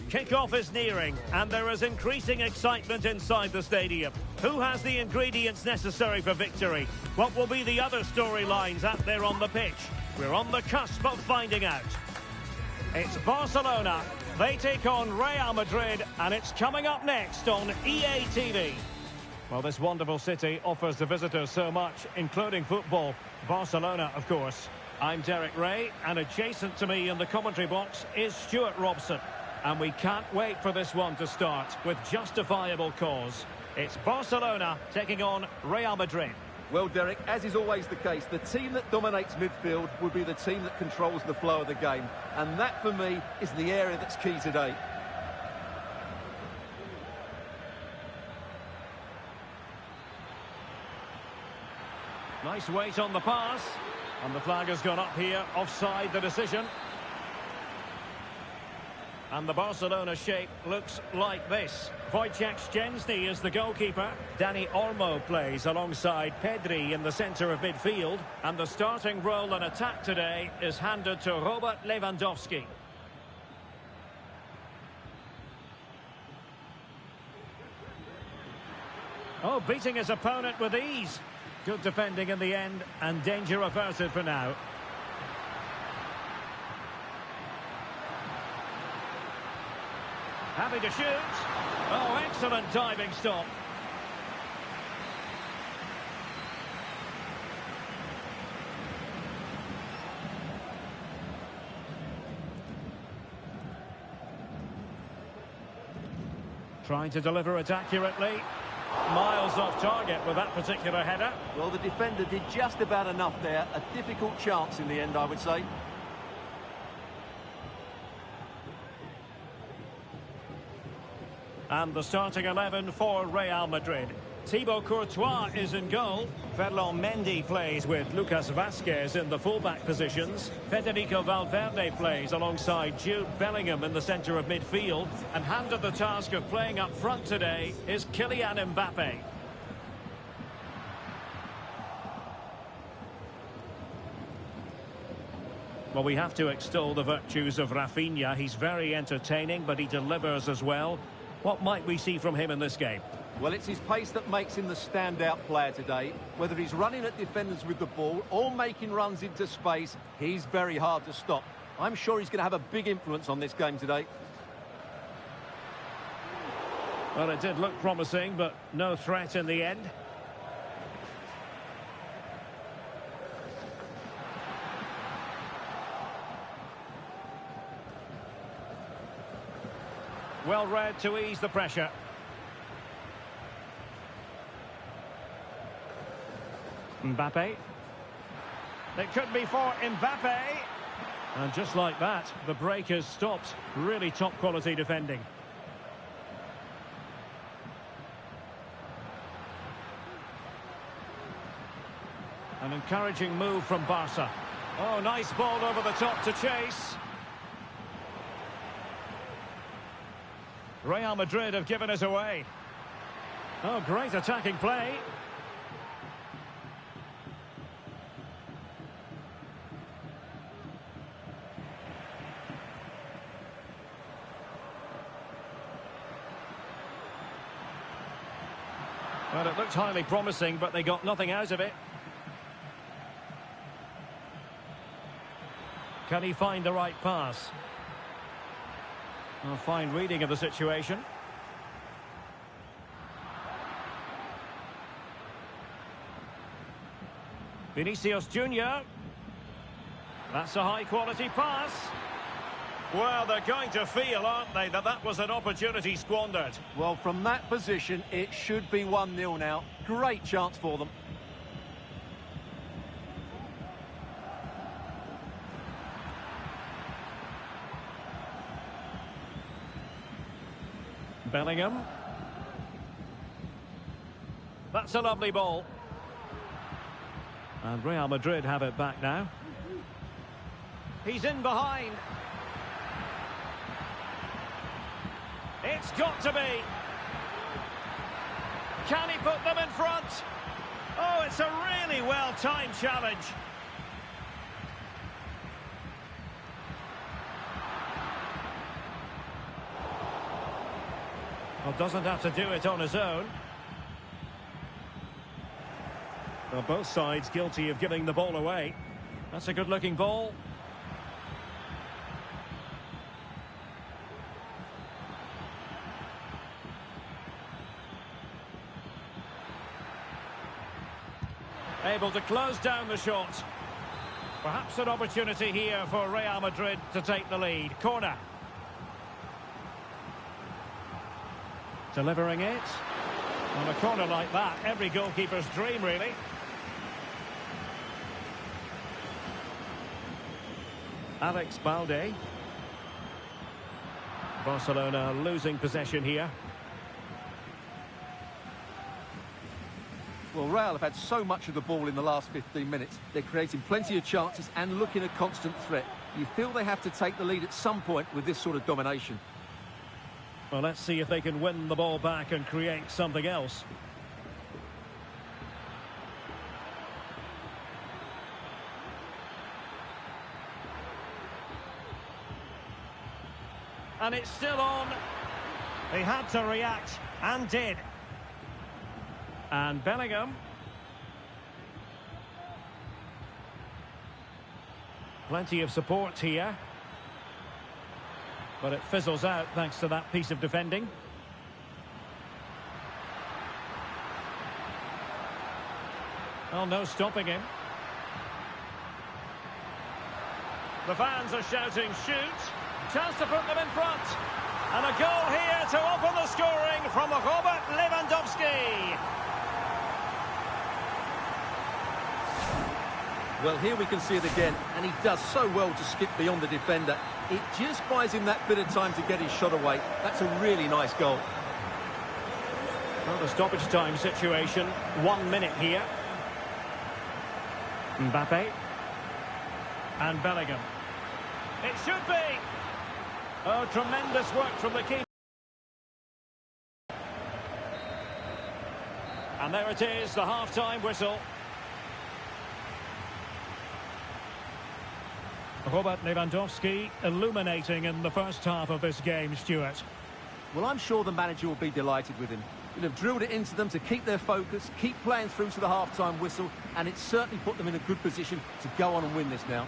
Kick-off is nearing, and there is increasing excitement inside the stadium. Who has the ingredients necessary for victory? What will be the other storylines out there on the pitch? We're on the cusp of finding out. It's Barcelona. They take on Real Madrid, and it's coming up next on EA TV. Well, this wonderful city offers the visitors so much, including football. Barcelona, of course. I'm Derek Ray, and adjacent to me in the commentary box is Stuart Robson. And we can't wait for this one to start with justifiable cause. It's Barcelona taking on Real Madrid. Well, Derek, as is always the case, the team that dominates midfield will be the team that controls the flow of the game. And that, for me, is the area that's key today. Nice weight on the pass. And the flag has gone up here, offside the decision. And the Barcelona shape looks like this. Wojciech Szczęsny is the goalkeeper. Dani Olmo plays alongside Pedri in the centre of midfield. And the starting role in attack today is handed to Robert Lewandowski. Oh, beating his opponent with ease. Good defending in the end, and danger averted for now. Happy to shoot. Oh, excellent diving stop. Trying to deliver it accurately. Miles off target with that particular header. Well, the defender did just about enough there. A difficult chance in the end, I would say. And the starting 11 for Real Madrid. Thibaut Courtois is in goal. Ferland Mendy plays with Lucas Vazquez in the fullback positions. Federico Valverde plays alongside Jude Bellingham in the centre of midfield. And handed the task of playing up front today is Kylian Mbappe. Well, we have to extol the virtues of Rafinha. He's very entertaining, but he delivers as well. What might we see from him in this game? Well, it's his pace that makes him the standout player today. Whether he's running at defenders with the ball or making runs into space, he's very hard to stop. I'm sure he's going to have a big influence on this game today. Well, it did look promising, but no threat in the end. Well read to ease the pressure. Mbappe. It could be for Mbappe. And just like that, the break has stopped. Really top quality defending. An encouraging move from Barca. Oh, nice ball over the top to chase. Real Madrid have given us away. Oh, great attacking play. Well, it looked highly promising, but they got nothing out of it. Can he find the right pass? A fine reading of the situation. Vinicius Junior. That's a high-quality pass. Well, they're going to feel, aren't they, that that was an opportunity squandered. Well, from that position, it should be 1-0 now. Great chance for them. Bellingham. That's a lovely ball. And Real Madrid have it back now. He's in behind. It's got to be. Can he put them in front? Oh, it's a really well-timed challenge. Well, doesn't have to do it on his own. Well, both sides guilty of giving the ball away. That's a good-looking ball. Able to close down the shot. Perhaps an opportunity here for Real Madrid to take the lead. Corner. Delivering it. On a corner like that, every goalkeeper's dream, really. Alex Balde. Barcelona losing possession here. Well, Real have had so much of the ball in the last 15 minutes. They're creating plenty of chances and looking a constant threat. You feel they have to take the lead at some point with this sort of domination. Well, let's see if they can win the ball back and create something else. And it's still on. He had to react, and did. And Bellingham. Plenty of support here. But it fizzles out thanks to that piece of defending. Oh, no stopping him. The fans are shouting, shoot. Chance to put them in front. And a goal here to open the scoring from Robert Lewandowski. Well, here we can see it again, and he does so well to skip beyond the defender. It just buys him that bit of time to get his shot away. That's a really nice goal. Well, the stoppage time situation, 1 minute here. Mbappe. And Bellingham. It should be. Oh, tremendous work from the keeper. And there it is, the half-time whistle. Robert Lewandowski illuminating in the first half of this game, Stuart. Well, I'm sure the manager will be delighted with him. He'll have drilled it into them to keep their focus, keep playing through to the half-time whistle, and it's certainly put them in a good position to go on and win this now.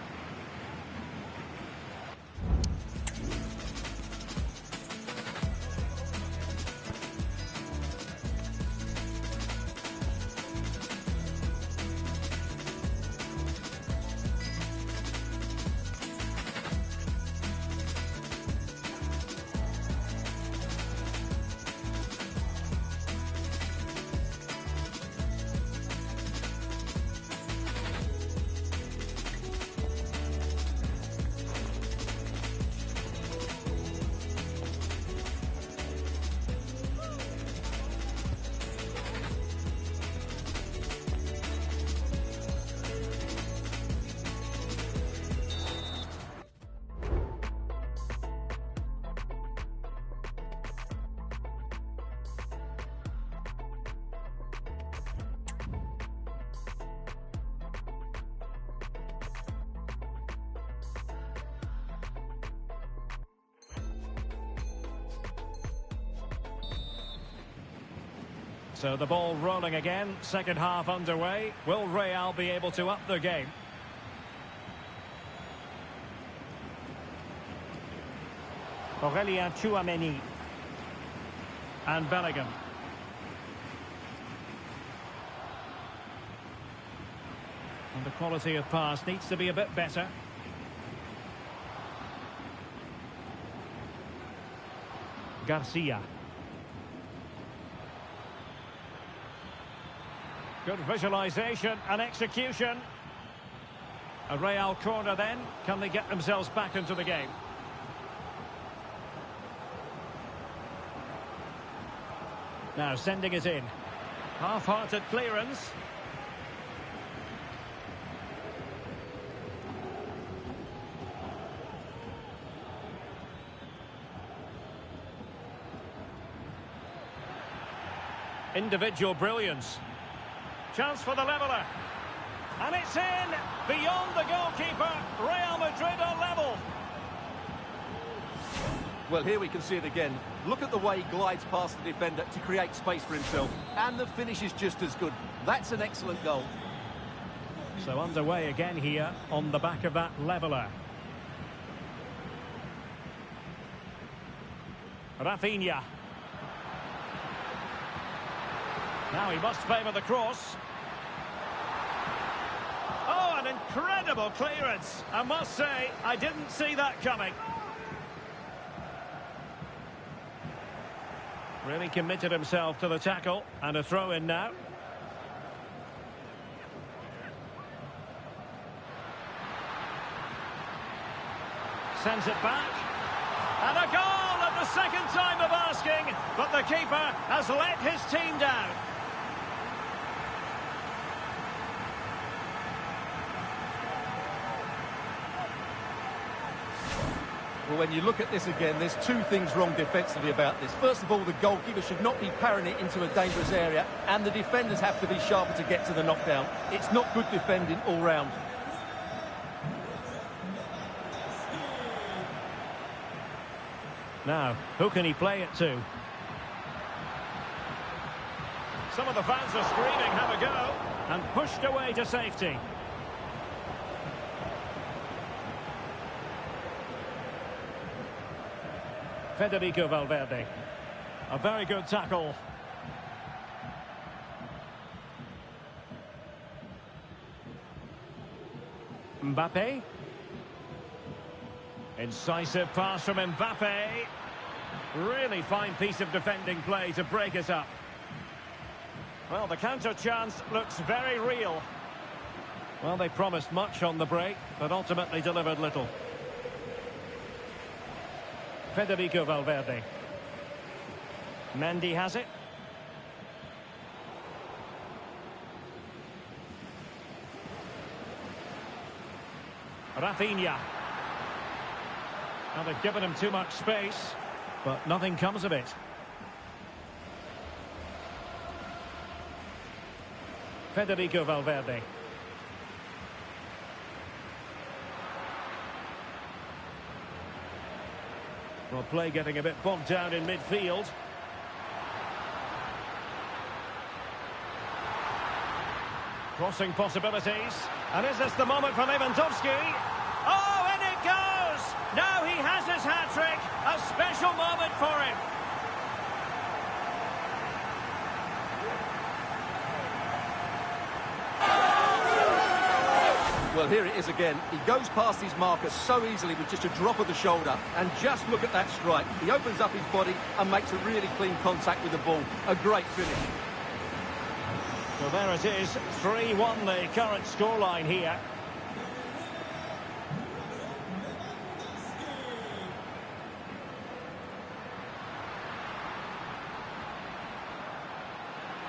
So the ball rolling again, second half underway. Will Real be able to up their game? Aurélien Tchouameni. And Bellingham. And the quality of pass needs to be a bit better. Garcia. Good visualisation and execution. A Real corner then. Can they get themselves back into the game? Now sending it in. Half-hearted clearance. Individual brilliance. Chance for the leveller. And it's in! Beyond the goalkeeper. Real Madrid are level. Well, here we can see it again. Look at the way he glides past the defender to create space for himself. And the finish is just as good. That's an excellent goal. So underway again here on the back of that leveller. Rafinha. Now he must favour the cross. Oh, an incredible clearance. I must say, I didn't see that coming. Really committed himself to the tackle. And a throw in now. Sends it back. And a goal at the second time of asking. But the keeper has let his team down. Well, when you look at this again, there's two things wrong defensively about this. First of all, the goalkeeper should not be parrying it into a dangerous area, and the defenders have to be sharper to get to the knockdown. It's not good defending all round. Now, who can he play it to? Some of the fans are screaming, have a go, and pushed away to safety. Federico Valverde. A very good tackle. Mbappe. Incisive pass from Mbappe. Really fine piece of defending play to break it up. Well, the counter chance looks very real. Well, they promised much on the break, but ultimately delivered little. Federico Valverde. Mendy has it. Rafinha. Now they've given him too much space, but nothing comes of it. Federico Valverde. Well, play getting a bit bogged down in midfield. Crossing possibilities. And is this the moment for Lewandowski? Oh, in it goes! Now he has his hat-trick. A special moment for him. Well, here it is again. He goes past his marker so easily with just a drop of the shoulder. And just look at that strike. He opens up his body and makes a really clean contact with the ball. A great finish. So there it is. 3-1 the current scoreline here.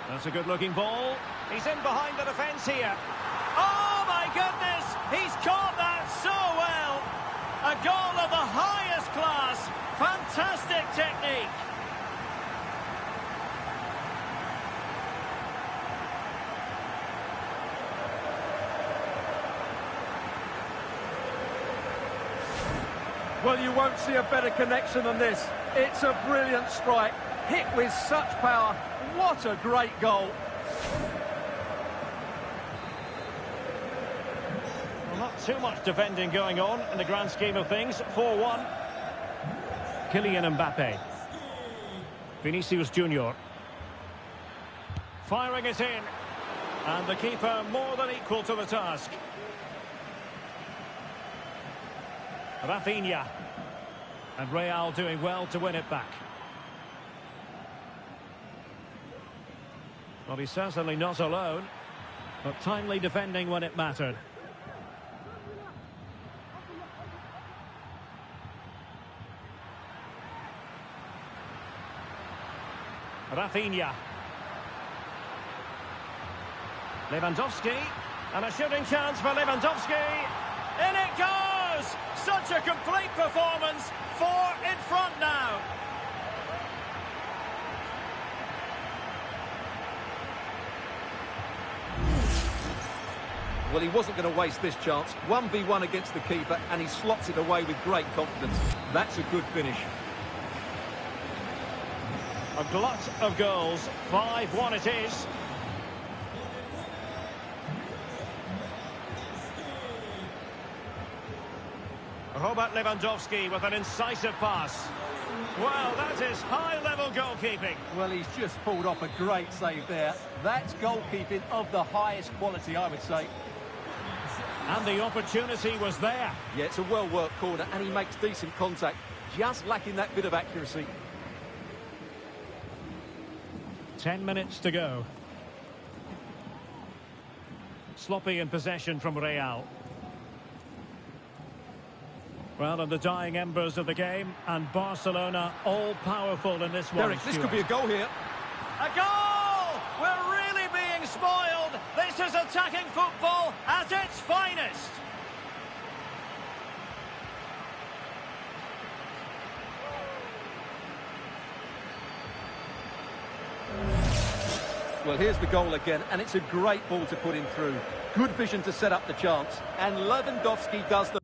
That's a good-looking ball. He's in behind the defence here. Oh, my goodness! He's caught that so well! A goal of the highest class. Fantastic technique. Well, you won't see a better connection than this. It's a brilliant strike, hit with such power. What a great goal. Well, not too much defending going on in the grand scheme of things. 4-1. Kylian Mbappe. Vinicius Junior. Firing it in. And the keeper more than equal to the task. Rafinha. And Real doing well to win it back. Well, he's certainly not alone, but timely defending when it mattered. Rafinha. Lewandowski. And a shooting chance for Lewandowski. In it goes! Such a complete performance. 4 in front now. Well, he wasn't going to waste this chance. 1v1 against the keeper, and he slots it away with great confidence. That's a good finish. A glut of goals. 5-1 it is. Robert Lewandowski with an incisive pass. Well, that is high-level goalkeeping. Well, he's just pulled off a great save there. That's goalkeeping of the highest quality, I would say. And the opportunity was there. Yeah, it's a well-worked corner, and he makes decent contact. Just lacking that bit of accuracy. 10 minutes to go. Sloppy in possession from Real. Well, in the dying embers of the game, and Barcelona all-powerful in this one. Derek, this could be a goal here. A goal! We're really being spoiled. This is attacking football at its finest. Well, here's the goal again, and it's a great ball to put him through. Good vision to set up the chance, and Lewandowski does the